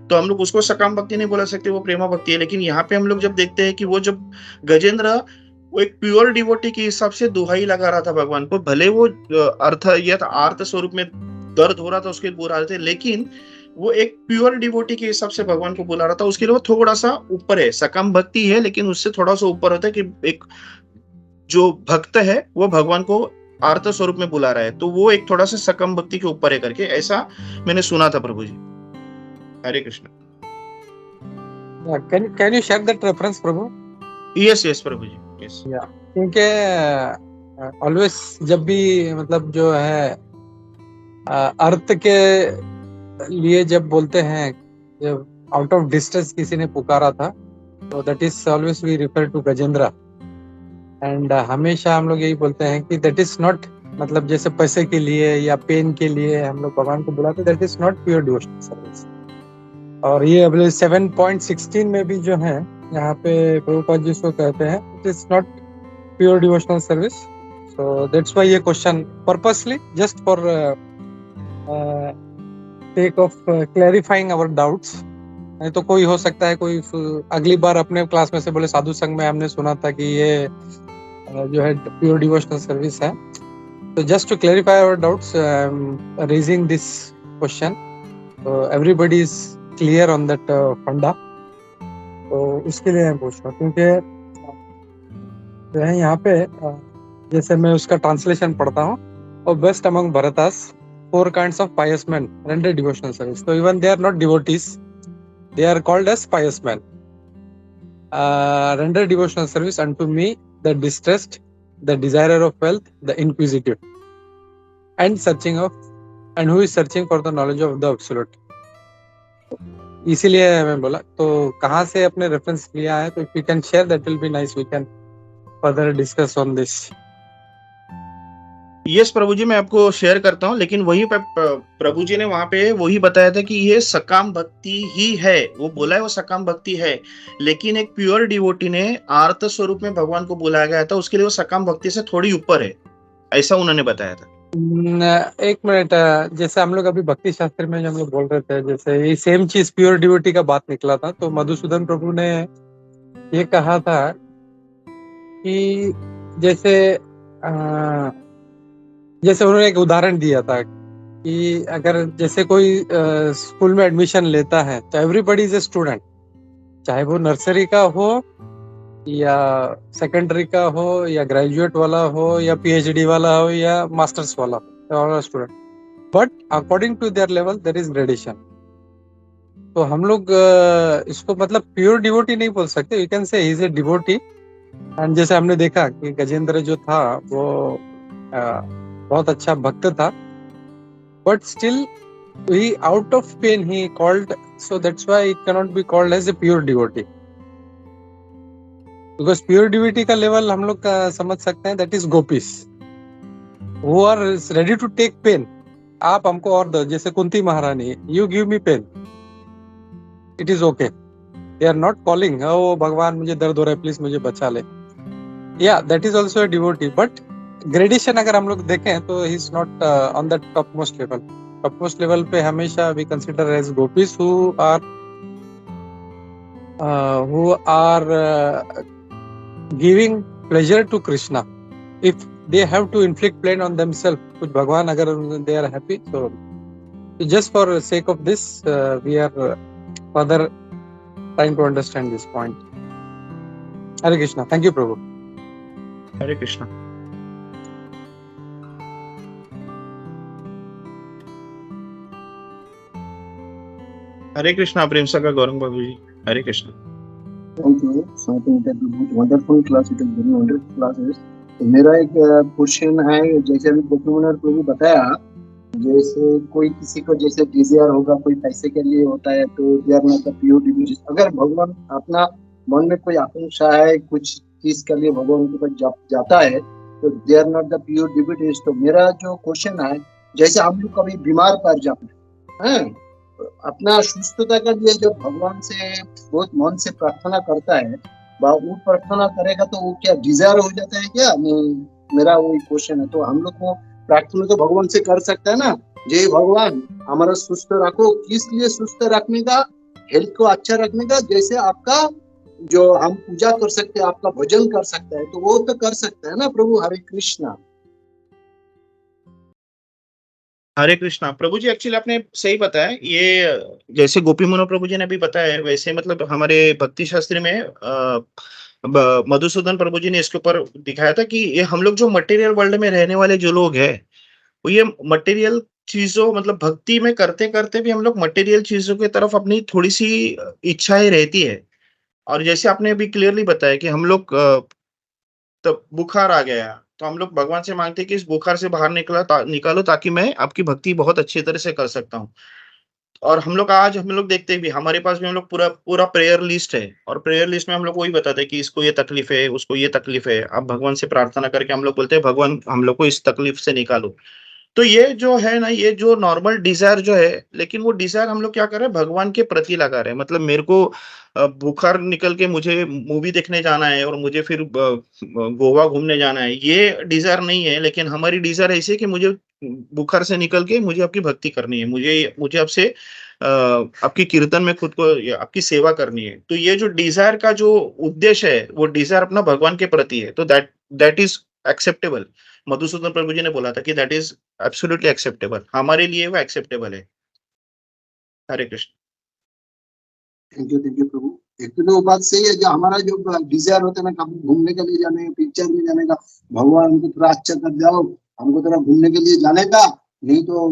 तो हम लोग उसको सकाम भक्ति नहीं बोला सकते, वो प्रेमा भक्ति है. लेकिन यहाँ पे हम लोग जब देखते हैं कि वो जब गजेंद्र वो एक प्योर डिवोटी के हिसाब से दुहाई लगा रहा था भगवान को, भले वो अर्थ या आर्त स्वरूप में दर्द हो रहा था उसके बुला रहे थे, लेकिन वो एक प्योर डिवोटी के हिसाब से भगवान को बुला रहा था. उसके लिए वो थोड़ा सा ऊपर है, सकाम भक्ति है लेकिन उससे थोड़ा सा ऊपर होता है कि एक जो भक्त है वो भगवान को आर्त स्वरूप में बुला रहा है, तो वो एक थोड़ा सा सकाम भक्ति के ऊपर है करके ऐसा मैंने सुना था प्रभु जी. Hare Krishna. Can you share that reference प्रभु? यस प्रभु जी, यस. क्योंकि ऑलवेज जब भी मतलब जो है अर्थ के लिए जब बोलते हैं, जब आउट ऑफ डिस्टेंस किसी ने पुकारा था, तो that is always we refer to Gajendra. And हमेशा हम लोग यही बोलते हैं कि दैट इज नॉट मतलब जैसे पैसे के लिए या पेन के लिए हम लोग भगवान को बुलाते, that is not pure devotional service. और ये अभी 7.16 में भी जो है यहाँ पे प्रभुपाद जी इसको कहते हैं it is not pure devotional service. So that's why ये question purposely just for take off clarifying our doubts. नहीं तो कोई हो सकता है कोई अगली बार अपने क्लास में से बोले साधु संघ में हमने सुना था कि ये जो है प्योर डिवोशनल सर्विस है. तो just to clarify our doubts raising this question, everybody is clear on that funda. तो उसके लिए मैं पूछ रहा हूँ, क्योंकि जो है यहाँ पे जैसे मैं उसका ट्रांसलेशन पढ़ता हूँ, और best among भरतास 4 kinds of pious men render devotional service. So even they are not devotees, they are called as pious men. render devotional service unto me, the distressed, the desirer of wealth, the inquisitive, and searching of, and who is searching for the knowledge of the absolute. इसीलिए मैं बोला, तो कहाँ से अपने reference लिया है, तो if you can share that will be nice, we can further discuss on this. Yes प्रभु जी, मैं आपको शेयर करता हूँ, लेकिन वही प्रभु जी ने वहां पे वही बताया था कि ये सकाम भक्ति ही है, वो बोला है वो सकाम भक्ति है, लेकिन एक प्योर डिवोटी ने आर्त स्वरूप में भगवान को बुलाया गया था, उसके लिए वो सकाम भक्ति से थोड़ी ऊपर है, ऐसा उन्होंने बताया था। एक मिनट, जैसे हम लोग अभी भक्ति शास्त्र में जो हम लोग बोल रहे थे, जैसे ये सेम चीज प्योर डिवोटी का बात निकला था, तो मधुसूदन प्रभु ने ये कहा था कि जैसे उन्होंने एक उदाहरण दिया था कि अगर जैसे कोई स्कूल में एडमिशन लेता है, तो एवरीबडी इज ए स्टूडेंट, चाहे वो नर्सरी का हो या सेकेंडरी का हो या ग्रेजुएट वाला हो या पीएचडी वाला हो या मास्टर्स वाला हो, all student, but according to their level there is gradation. तो हम लोग इसको मतलब प्योर डिवोटी नहीं बोल सकते, you can say he is a devotee. And जैसे हमने देखा कि गजेंद्र जो था वो बहुत अच्छा भक्त था, but still he out of pain he called, so that's why it cannot be called as a pure devotee, because pure devotee का लेवल हम लोग समझ सकते हैं, that is gopis who are ready to take pain. आप हमको और दो, जैसे कुंती महारानी, you give me pain, it is okay, they are not calling ओ भगवान मुझे दर्द हो रहा है प्लीज मुझे बचा ले, या that is also a devotee. But gradation अगर हम लोग देखें तो he is not on that top most level. Top most level पे हमेशा we consider as gopis who are giving pleasure to Krishna. If they have to inflict pain on themselves, कुछ भगवान अगर दे आर हैप्पी, तो just for sake of this we are further trying to understand this point. Hare Krishna. Thank you प्रभु। हरे कृष्णा। हरे कृष्णा प्रेम सका गौरंग बाबू जी, Hare Krishna. Thank you. So I think that was wonderful class. It was very wonderful classes. तो मेरा एक question है, जैसे अभी गोपीमोहन प्रभु बताया, जैसे कोई किसी को जैसे डिजायर होगा, कोई पैसे के लिए होता है, तो they are not the pure devotees. अगर भगवान अपना मन में कोई आकांक्षा है, कुछ चीज के लिए भगवान के पास जाता है, तो they are not the pure devotees. तो मेरा जो क्वेश्चन है, जैसे हम लोग कभी बीमार पड़ जाते हैं, अपना सुस्थता के लिए जब भगवान से बहुत मन से प्रार्थना करता है, वो प्रार्थना करेगा तो वो क्या डिजायर हो जाता है क्या? मेरा वही क्वेश्चन है। तो हम लोग को प्रार्थना तो भगवान से कर सकता है ना, जय भगवान हमारा सुस्त रखो, किस लिए सुस्त रखने का? हेल्थ को अच्छा रखने का। जैसे आपका जो हम पूजा कर सकते हैं, आपका भजन कर सकता है, तो वो तो कर सकता है ना प्रभु। हरे कृष्णा। हरे कृष्णा प्रभु जी, एक्चुअली आपने सही बताया, ये जैसे गोपी मोहन प्रभु जी ने भी बताया है, वैसे मतलब हमारे भक्ति शास्त्र में मधुसूदन प्रभु जी ने इसके ऊपर दिखाया था कि ये हम लोग जो मटेरियल वर्ल्ड में रहने वाले जो लोग हैं, वो ये मटेरियल चीजों मतलब भक्ति में करते करते भी हम लोग मटेरियल चीजों की तरफ अपनी थोड़ी सी इच्छाएं रहती है। और जैसे आपने अभी क्लियरली बताया कि हम लोग तब बुखार आ गया, तो हम लोग भगवान से मांगते हैं कि इस बुखार से बाहर निकालो ताकि मैं आपकी भक्ति बहुत अच्छी तरह से कर सकता हूँ। और हम लोग देखते हैं भी, हमारे पास भी हम लोग पूरा प्रेयर लिस्ट है, और प्रेयर लिस्ट में हम लोग वही बताते हैं कि इसको ये तकलीफ है, उसको ये तकलीफ है। अब भगवान से प्रार्थना करके हम लोग बोलते हैं भगवान हम लोग को इस तकलीफ से निकालो। तो ये जो है ना, ये जो नॉर्मल डिजायर जो है, लेकिन वो डिजायर हम लोग क्या कर रहे हैं, भगवान के प्रति लगा रहे हैं। मतलब मेरे को बुखार निकल के मुझे मूवी देखने जाना है और मुझे फिर गोवा घूमने जाना है, ये डिजायर नहीं है। लेकिन हमारी डिजायर ऐसी है कि मुझे बुखार से निकल के मुझे आपकी भक्ति करनी है, मुझे आपसे आपकी कीर्तन में खुद को आपकी सेवा करनी है। तो ये जो डिजायर का जो उद्देश्य है, वो डिजायर अपना भगवान के प्रति है, तो दैट इज एक्सेप्टेबल। मधुसूदन प्रभु जी ने बोला था कि दैट इज एब्सोल्युटली एक्सेप्टेबल, हमारे लिए वो एक्सेप्टेबल है। हरे कृष्ण। थैंक यू प्रभु। एक तो बात सही है, जो हमारा जो डिजायर होता है ना, कभी घूमने के लिए जाने, पिक्चर में जाने का, भगवान हमको थोड़ा अच्छा कर जाओ, हमको थोड़ा घूमने के लिए जाने का, नहीं तो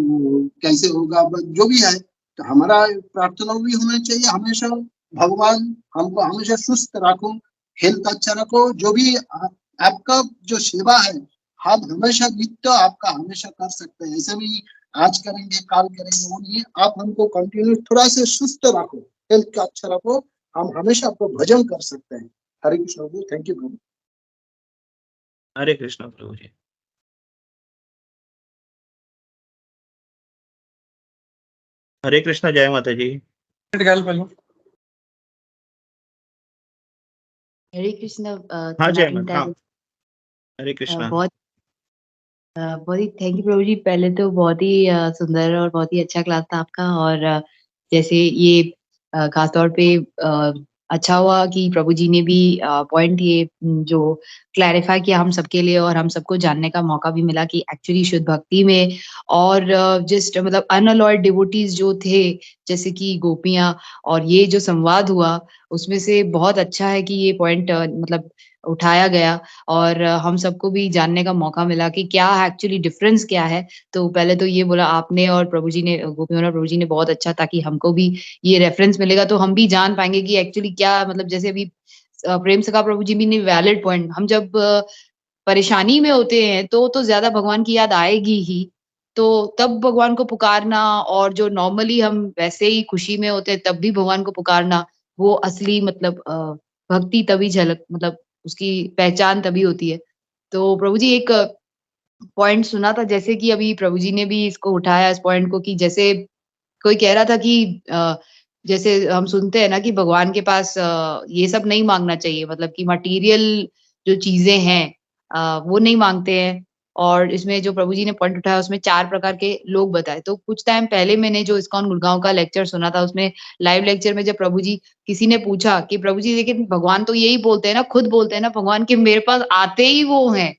कैसे होगा, जो भी है। तो हमारा प्रार्थना भी होना चाहिए हमेशा भगवान हमको हमेशा सुस्त रखो, हेल्थ अच्छा रखो, जो भी आपका जो सेवा है हम हमेशा नित्य आपका हमेशा कर सकते हैं। ऐसे भी आज करेंगे कल करेंगे वो नहीं, आप हमको कंटिन्यू थोड़ा सा सुस्त रखो, हेल्थ का अच्छा रखो, हम हमेशा आपको भजन कर सकते हैं। हरे कृष्ण प्रभु, थैंक यू प्रभु। हरे कृष्ण प्रभु जी। हरे कृष्ण, जय माता जी। हरे कृष्ण हाँ जय सनातन माता, हाँ दास, हरे कृष्ण। बहुत बहुत ही थैंक यू प्रभु जी। पहले तो बहुत ही सुंदर और बहुत ही अच्छा क्लास था आपका। और जैसे ये खास तौर पे अच्छा हुआ कि प्रभु जी ने भी पॉइंट ये जो क्लैरिफाई किया हम सबके लिए, और हम सबको जानने का मौका भी मिला कि एक्चुअली शुद्ध भक्ति में और जस्ट मतलब अनअलॉयड डिवोटीज जो थे, जैसे कि गोपियां, और ये जो संवाद हुआ उसमें से बहुत अच्छा है कि ये पॉइंट मतलब उठाया गया, और हम सबको भी जानने का मौका मिला कि क्या एक्चुअली डिफरेंस क्या है। तो पहले तो ये बोला आपने और प्रभु जी ने, गोपी और प्रभु जी ने बहुत अच्छा, ताकि हमको भी ये रेफरेंस मिलेगा तो हम भी जान पाएंगे कि एक्चुअली क्या मतलब। जैसे अभी प्रेम सखा प्रभु जी भी ने वैलिड पॉइंट, हम जब परेशानी में होते हैं तो ज्यादा भगवान की याद आएगी ही, तो तब भगवान को पुकारना, और जो नॉर्मली हम वैसे ही खुशी में होते हैं तब भी भगवान को पुकारना, वो असली मतलब भक्ति तभी झलक मतलब उसकी पहचान तभी होती है। तो प्रभु जी एक पॉइंट सुना था, जैसे कि अभी प्रभु जी ने भी इसको उठाया इस पॉइंट को, कि जैसे कोई कह रहा था कि जैसे हम सुनते हैं ना कि भगवान के पास ये सब नहीं मांगना चाहिए, मतलब कि मटेरियल जो चीजें हैं वो नहीं मांगते हैं। और इसमें जो प्रभु जी ने पॉइंट उठाया उसमें 4 प्रकार के लोग बताए। तो कुछ टाइम पहले मैंने जो इस्कॉन गुड़गांव का लेक्चर सुना था, उसमें लाइव लेक्चर में जब प्रभु जी, किसी ने पूछा कि प्रभु जी देखिए भगवान तो यही बोलते हैं ना, खुद बोलते हैं ना भगवान कि मेरे पास आते ही वो हैं।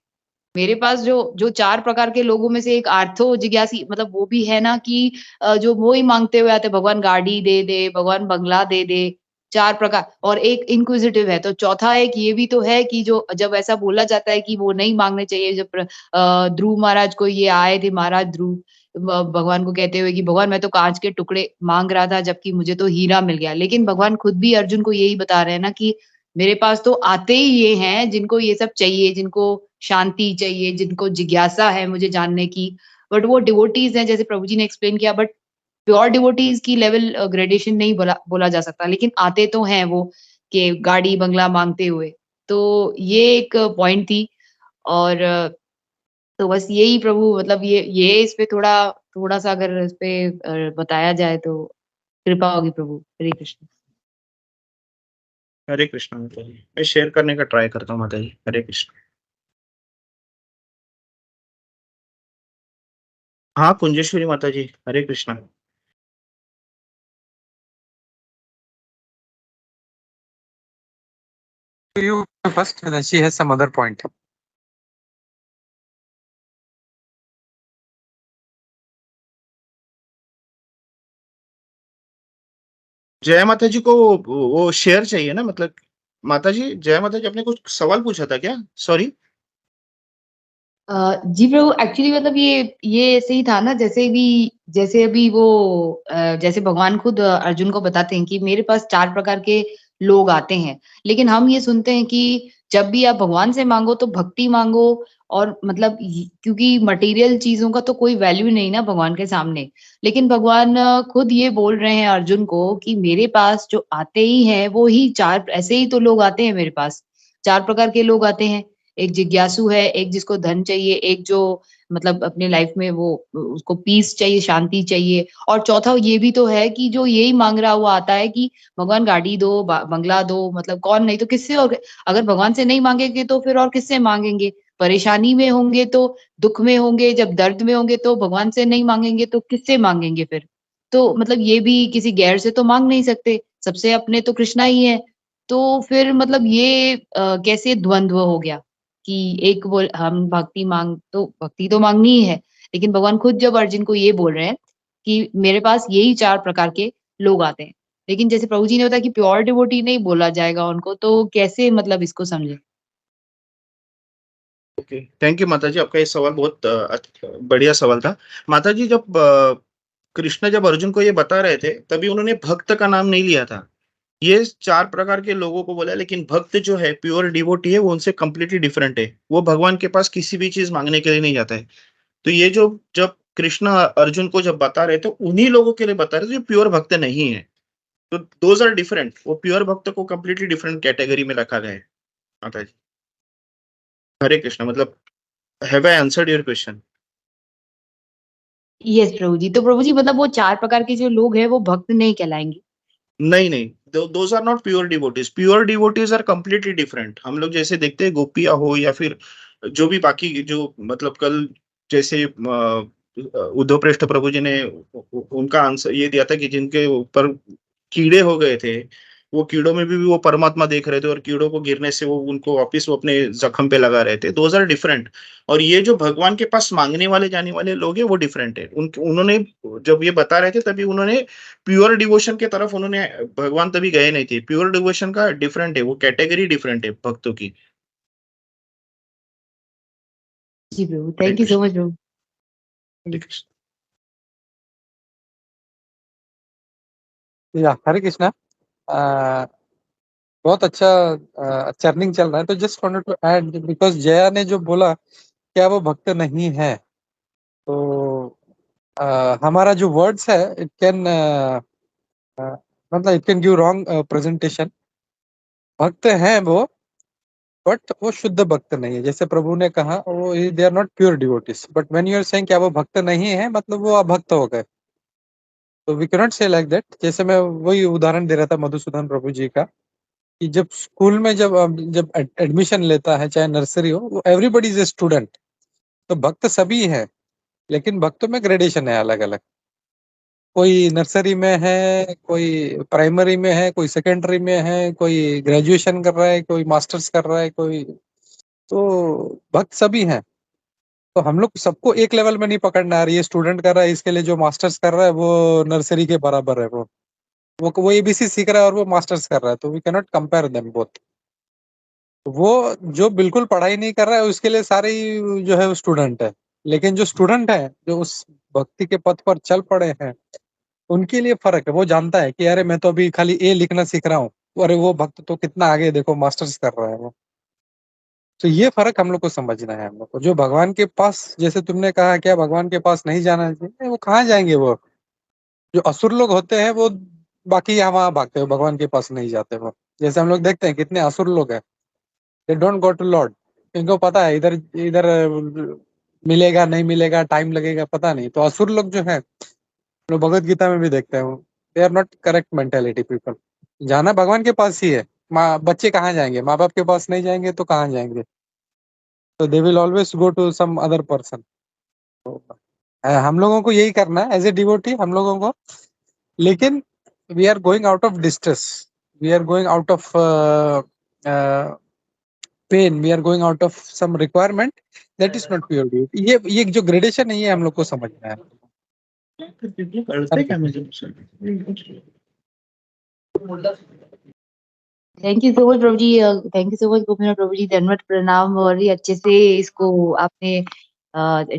मेरे पास जो जो 4 प्रकार के लोगों में से एक आर्थो जिज्ञासी मतलब वो भी है ना कि जो वो ही माँगते हुए आते हैं, भगवान गाड़ी दे दे, भगवान बंगला दे दे, 4 प्रकार। और एक इंक्विजिटिव है। तो चौथा एक ये भी तो है कि जो जब ऐसा बोला जाता है कि वो नहीं माँगने चाहिए, जब ध्रुव महाराज को ये आए थे, महाराज ध्रुव भगवान को कहते हुए कि भगवान मैं तो काँच के टुकड़े माँग रहा था, जबकि मुझे तो हीरा मिल गया। लेकिन भगवान खुद भी अर्जुन को यही बता रहे हैं ना कि मेरे पास तो आते ही ये हैं जिनको ये सब चाहिए, जिनको शांति चाहिए, जिनको जिज्ञासा है मुझे जानने की। बट वो डिवोटीज़ हैं, जैसे प्रभु जी ने एक्सप्लेन किया, बट प्योर डिवोटीज़ की लेवल ग्रेडेशन नहीं बोला बोला जा सकता, लेकिन आते तो हैं वो कि गाड़ी बंगला माँगते हुए। तो ये एक पॉइंट थी। और तो बस यही प्रभु मतलब ये इस पे थोड़ा-सा अगर इस पे बताया जाए तो कृपा होगी प्रभु। हरे कृष्ण। हरे कृष्ण माता जी, मैं शेयर करने का ट्राई करता हूँ माता जी। हरे कृष्ण। हाँ कुंजेश्वरी माता जी, Hare Krishna. You first, and then she has some other point. जय माता जी को वो शेयर चाहिए ना, मतलब माता जी, जय माता जी, आपने कुछ सवाल पूछा था क्या? सॉरी। जी प्रभु, एक्चुअली मतलब ये ऐसे ही था ना, जैसे अभी वो जैसे भगवान खुद अर्जुन को बताते हैं कि मेरे पास 4 प्रकार के लोग आते हैं। लेकिन हम ये सुनते हैं कि जब भी आप भगवान से माँगो तो भक्ति माँगो, और मतलब क्योंकि मटेरियल चीज़ों का तो कोई वैल्यू नहीं ना भगवान के सामने। लेकिन भगवान खुद ये बोल रहे हैं अर्जुन को कि मेरे पास जो आते ही हैं वो ही 4 ऐसे ही तो लोग आते हैं मेरे पास। 4 प्रकार के लोग आते हैं। एक जिज्ञासु है, एक जिसको धन चाहिए, एक जो मतलब अपने लाइफ में वो उसको पीस चाहिए, शांति चाहिए, और चौथा ये भी तो है कि जो यही माँग रहा हुआ आता है कि भगवान गाड़ी दो, बंगला दो, मतलब कौन नहीं तो किससे, और अगर भगवान से नहीं माँगेंगे तो फिर और किससे माँगेंगे? परेशानी में होंगे तो, दुःख में होंगे, जब दर्द में होंगे तो भगवान से नहीं माँगेंगे तो किससे माँगेंगे फिर? तो मतलब ये भी किसी गैर से तो माँग नहीं सकते, सबसे अपने तो कृष्णा ही हैं। तो फिर मतलब ये कैसे द्वंद्व हो गया? कि एक बोल हम भक्ति तो माँगनी ही है, लेकिन भगवान खुद जब अर्जुन को ये बोल रहे हैं कि मेरे पास यही 4 प्रकार के लोग आते हैं। लेकिन जैसे प्रभु जी ने बताया कि प्योर डिवोटी नहीं बोला जाएगा उनको, तो कैसे मतलब इसको समझें? ओके, थैंक यू माता जी, आपका ये सवाल बहुत बढ़िया सवाल था। माता जी, जब कृष्ण जब अर्जुन को ये बता रहे थे तभी उन्होंने भक्त का नाम नहीं लिया था। ये 4 प्रकार के लोगों को बोला है, लेकिन भक्त जो है, प्योर डिवोटी है, वो उनसे कंप्लीटली डिफरेंट है। वो भगवान के पास किसी भी चीज मांगने के लिए नहीं जाता है। तो ये जो जब कृष्ण अर्जुन को जब बता रहे थे, उन्हीं लोगों के लिए बता रहे थे जो प्योर भक्त नहीं है। तो दोज आर डिफरेंट। वो प्योर भक्त को कंप्लीटली डिफरेंट कैटेगरी में रखा गया है। माता जी, हरे कृष्ण। मतलब, have I answered your question? Yes प्रभु जी। तो प्रभु जी मतलब वो 4 प्रकार के जो लोग हैं वो भक्त नहीं कहलाएँगे? नहीं नहीं, those are not pure devotees. Pure devotees are completely different. हम लोग जैसे देखते हैं गोपिया हो, या फिर जो भी बाकी जो, मतलब कल जैसे उद्धव पृष्ठ प्रभु जी ने उनका आंसर ये दिया था कि जिनके ऊपर कीड़े हो गए थे, वो कीड़ों में भी वो परमात्मा देख रहे थे, और कीड़ों को गिरने से वो उनको वापस वो अपने जख्म पे लगा रहे थे। Those are different. और ये जो भगवान के पास मांगने वाले जाने वाले लोग हैं, वो डिफरेंट है। उन्होंने जब ये बता रहे थे, तभी उन्होंने प्योर डिवोशन की तरफ उन्होंने, भगवान तभी गए नहीं थे। प्योर डिवोशन का डिफरेंट है, वो कैटेगरी डिफरेंट है भक्तों की। जी प्रभु, Hare thank you so Krishna. Much प्रभु। हरे कृष्ण। या हरे कृष्णा। बहुत अच्छा चर्निंग चल रहा है। तो just wanted to add, because Jaya ने जो बोला क्या वो भक्त नहीं है, तो हमारा जो वर्ड्स है इट कैन मतलब it can give wrong presentation. भक्त हैं वो, बट वो शुद्ध भक्त नहीं है। जैसे प्रभु ने कहा वो they are not pure devotees, but when you are saying क्या वो भक्त नहीं है, मतलब वो अभक्त हो गए। तो वी कैन नॉट से लाइक दैट। जैसे मैं वही उदाहरण दे रहा था मधुसूदन प्रभु जी का, कि जब स्कूल में जब एडमिशन लेता है, चाहे नर्सरी हो, वो एवरीबडी इज ए स्टूडेंट। तो भक्त सभी हैं, लेकिन भक्तों में ग्रेडेशन है अलग अलग। कोई नर्सरी में है, कोई प्राइमरी में है, कोई सेकेंडरी में है, कोई ग्रेजुएशन कर रहा है, कोई मास्टर्स कर रहा है, कोई। तो भक्त सभी हैं। तो हम लोग सबको एक लेवल में नहीं पकड़ना है, ये स्टूडेंट कर रहा है, इसके लिए जो मास्टर्स कर रहा है वो नर्सरी के बराबर है। वो एबीसी सीख रहा है और वो मास्टर्स कर रहा है, तो we can not compare them both. वो जो बिल्कुल पढ़ाई नहीं कर रहा है उसके लिए सारे ही जो है वो स्टूडेंट है। लेकिन जो स्टूडेंट है, जो उस भक्ति के पथ पर चल पड़े हैं, उनके लिए फर्क है। वो जानता है कि अरे मैं तो अभी खाली ए लिखना सीख रहा हूँ, अरे वो भक्त तो कितना आगे देखो मास्टर्स कर रहा है वो। तो ये फर्क हम लोग को समझना है। हम लोग को जो भगवान के पास, जैसे तुमने कहा क्या भगवान के पास नहीं जाना चाहिए, वो कहाँ जाएंगे। वो जो असुर लोग होते हैं वो बाकी यहाँ वहां भागते हैं, भगवान के पास नहीं जाते वो। जैसे हम लोग देखते हैं कितने असुर लोग हैं, they don't go to lord. इनको पता है इधर इधर मिलेगा नहीं मिलेगा, टाइम लगेगा, पता नहीं। तो असुर लोग जो है, हम लोग भगवत गीता में भी देखते हैं, they are not correct mentality people. जाना भगवान के पास ही है। माँ बच्चे कहाँ जाएंगे, माँ बाप के पास नहीं जाएंगे तो कहाँ जाएंगे। तो they will always go to some other person. हम लोगों को यही करना है एज ए डिवोटी हम लोगों को। लेकिन we are going out of distress, we are going out of pain, we are going out of some requirement, that is not pure duty. ये जो ग्रेडेशन है ये हम लोग को समझना है। करते क्या मुझे? थैंक यू सो मच प्रभु जी। Thank you so much Gopinath प्रभु जी। दंडवत प्रणाम। और ही अच्छे से इसको आपने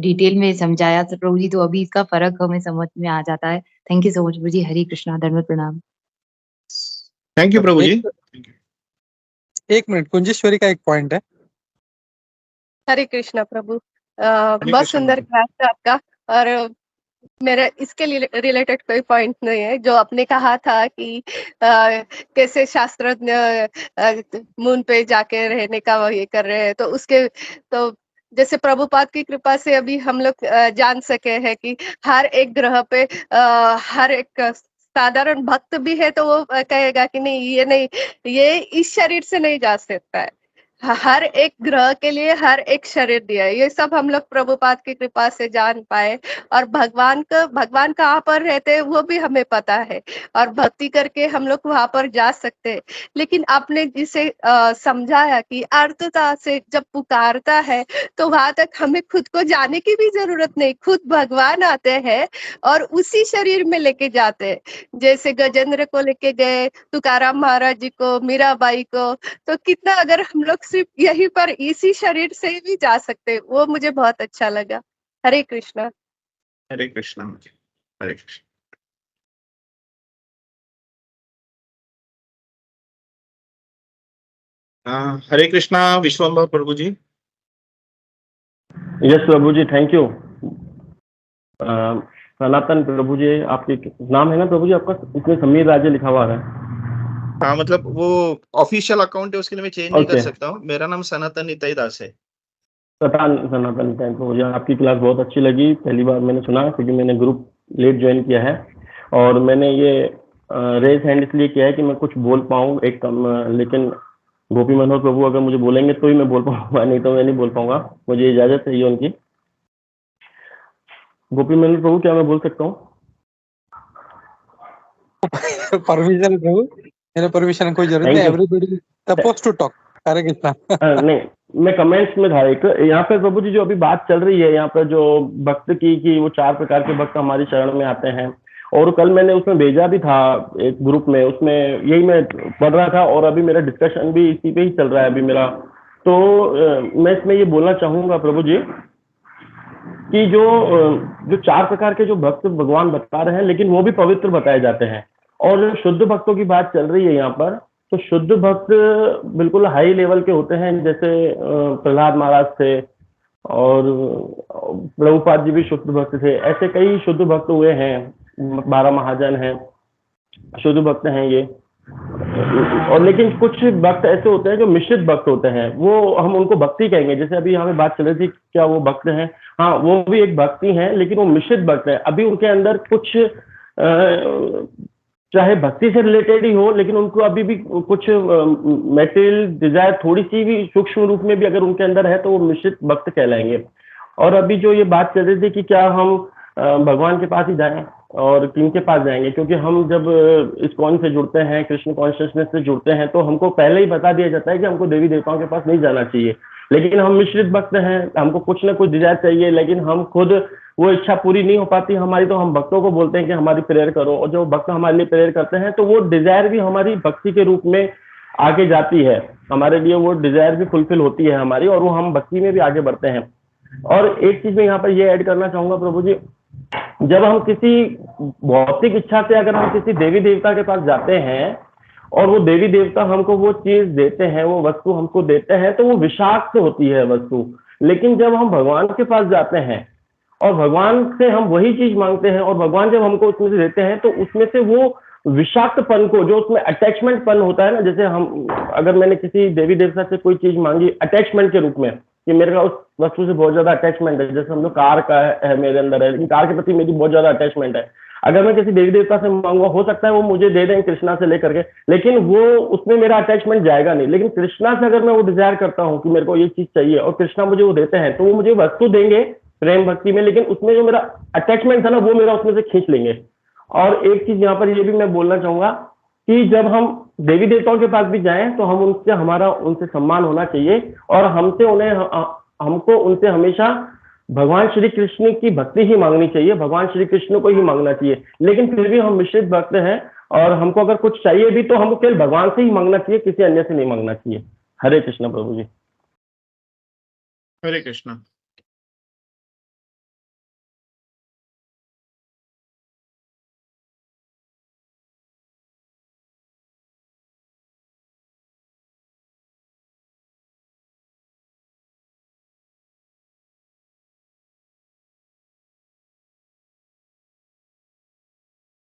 डिटेल में समझाया था प्रभु जी, तो अभी इसका फ़र्क हमें समझ में आ जाता है। थैंक यू सो मच प्रभु जी। हरे कृष्णा, दंडवत प्रणाम। थैंक यू प्रभु जी। एक मिनट, कुंजेश्वरी का एक पॉइंट है। हरे कृष्णा प्रभु। हरे बहुत कृष्ण सुंदर माता। क्लास था आपका। और मेरा इसके रिलेटेड कोई पॉइंट नहीं है। जो आपने कहा था कि कैसे शास्त्रज्ञ मून पे जाके रहने का वो ये कर रहे हैं, तो उसके तो जैसे प्रभुपाद की कृपा से अभी हम लोग जान सके हैं कि हर एक ग्रह पे हर एक साधारण भक्त भी है तो वो कहेगा कि नहीं, ये नहीं, ये इस शरीर से नहीं जा सकता है। हर एक ग्रह के लिए हर एक शरीर दिया है। ये सब हम लोग प्रभुपाद की कृपा से जान पाए। और भगवान कहाँ पर रहते हैं वो भी हमें पता है, और भक्ति करके हम लोग वहां पर जा सकते हैं। लेकिन आपने जिसे समझाया कि आर्तता से जब पुकारता है तो वहां तक हमें खुद को जाने की भी जरूरत नहीं, खुद भगवान आते हैं और उसी शरीर में लेके जाते हैं। जैसे गजेंद्र को लेके गए, तुकाराम महाराज जी को, मीराबाई को, तो कितना अगर हम लोग सिर्फ यहीं पर इसी शरीर से भी जा सकते, वो मुझे बहुत अच्छा लगा। हरे कृष्णा। हरे कृष्ण। हरे कृष्ण। हरे कृष्णा विश्वम्भर प्रभु जी। यस प्रभु जी, थैंक यू। सनातन प्रभु जी, आपके नाम है ना प्रभु जी आपका? इसमें समीर राजे लिखा हुआ है। हाँ, मतलब वो ऑफिशियल अकाउंट है, उसके लिए मैं चेंज नहीं कर Okay. सकता हूँ। मेरा नाम सनातन निताई दास है। सनातन थैंक मुझे आपकी क्लास बहुत अच्छी लगी। पहली बार मैंने सुना क्योंकि मैंने ग्रुप लेट ज्वाइन किया है, और मैंने ये रेज हैंड इसलिए किया है कि मैं कुछ बोल पाऊँ एक लेकिन गोपी मनोहर प्रभु अगर मुझे बोलेंगे तो ही मैं बोल पाऊंगा, नहीं तो मैं नहीं बोल पाऊंगा। मुझे इजाजत चाहिए उनकी। गोपी मनोहर प्रभु, क्या मैं बोल सकता हूँ? परमिशन प्रभु, मेरे परमिशन कोई जरूरत Thank नहीं। you. Everybody suppose to talk. Hare Krishna. नहीं, मैं कमेंट्स में था एक यहाँ पे प्रभु जी जो अभी बात चल रही है यहाँ पे जो भक्त की कि वो 4 प्रकार के भक्त हमारी शरण में आते हैं, और कल मैंने उसमें भेजा भी था एक ग्रुप में, उसमें यही मैं पढ़ रहा था, और अभी मेरा डिस्कशन भी इसी पे ही चल रहा है अभी मेरा। तो मैं इसमें ये बोलना चाहूंगा प्रभु जी कि जो 4 प्रकार के जो भक्त भगवान बता रहे हैं, लेकिन वो भी पवित्र बताए जाते हैं। और जो शुद्ध भक्तों की बात चल रही है यहाँ पर, तो शुद्ध भक्त बिल्कुल हाई लेवल के होते हैं, जैसे प्रहलाद महाराज थे, और प्रभुपाद जी भी शुद्ध भक्त थे। ऐसे कई शुद्ध भक्त हुए हैं, 12 महाजन हैं, शुद्ध भक्त हैं ये। और लेकिन कुछ भक्त ऐसे होते हैं जो मिश्रित भक्त होते हैं, वो हम उनको भक्ति कहेंगे। जैसे अभी यहाँ पे बात चल रही थी क्या वो भक्त हैं? हाँ, वो भी एक भक्ति हैं, लेकिन वो मिश्रित भक्त है। अभी उनके अंदर कुछ चाहे भक्ति से रिलेटेड ही हो, लेकिन उनको अभी भी कुछ मेटेरियल डिजायर थोड़ी सी भी सूक्ष्म रूप में भी अगर उनके अंदर है तो वो मिश्रित भक्त कहलाएंगे। और अभी जो ये बात चल रही थी कि क्या हम भगवान के पास ही जाएं और किन के पास जाएंगे, क्योंकि हम जब इस्कॉन से जुड़ते हैं, कृष्ण कॉन्शियसनेस से जुड़ते हैं, तो हमको पहले ही बता दिया जाता है कि हमको देवी देवताओं के पास नहीं जाना चाहिए। लेकिन हम मिश्रित भक्त हैं, हमको कुछ ना कुछ डिजायर चाहिए, लेकिन हम खुद वो इच्छा पूरी नहीं हो पाती हमारी, तो हम भक्तों को बोलते हैं कि हमारी प्रेयर करो, और जो भक्त हमारे लिए प्रेयर करते हैं तो वो डिजायर भी हमारी भक्ति के रूप में आगे जाती है, हमारे लिए वो डिजायर भी फुलफिल होती है हमारी, और वो हम भक्ति में भी आगे बढ़ते हैं। और एक चीज मैं यहाँ पर ये ऐड करना चाहूंगा प्रभु जी, जब हम किसी भौतिक इच्छा से अगर हम किसी देवी देवता के पास जाते हैं और वो देवी देवता हमको वो चीज देते हैं, वो वस्तु हमको देते हैं, तो वो विषाक्त होती है वस्तु। लेकिन जब हम भगवान के पास जाते हैं और भगवान से हम वही चीज मांगते हैं, और भगवान जब हमको उसमें से देते हैं, तो उसमें से वो विषाक्तपन को, जो उसमें अटैचमेंट पन होता है ना, जैसे हम अगर मैंने किसी देवी देवता से कोई चीज मांगी अटैचमेंट के रूप में कि मेरे का उस वस्तु से बहुत ज्यादा अटैचमेंट है, जैसे हम लोग कार का है मेरे अंदर है, लेकिन कार के प्रति मेरी बहुत ज्यादा अटैचमेंट है, अगर मैं किसी देवी देवता से मांगूंगा, हो सकता है वो मुझे दे दें कृष्णा से लेकर के, लेकिन वो उसमें मेरा अटैचमेंट जाएगा नहीं। लेकिन कृष्णा से अगर मैं वो डिजायर करता हूँ कि मेरे को ये चीज चाहिए और कृष्णा मुझे वो देते हैं, तो वो मुझे वस्तु देंगे प्रेम भक्ति में, लेकिन उसमें जो मेरा अटैचमेंट था ना, वो मेरा उसमें से खींच लेंगे। और एक चीज यहाँ पर ये भी मैं बोलना चाहूंगा कि जब हम देवी देवताओं के पास भी जाएं तो हम उनसे सम्मान होना चाहिए, और हमको उनसे हमेशा भगवान श्री कृष्ण की भक्ति ही मांगनी चाहिए, भगवान श्री कृष्ण को ही मांगना चाहिए। लेकिन फिर भी हम मिश्रित भक्त हैं, और हमको अगर कुछ चाहिए भी तो हमको केवल भगवान से ही मांगना चाहिए, किसी अन्य से नहीं मांगना चाहिए। हरे कृष्ण प्रभु जी। हरे कृष्णा।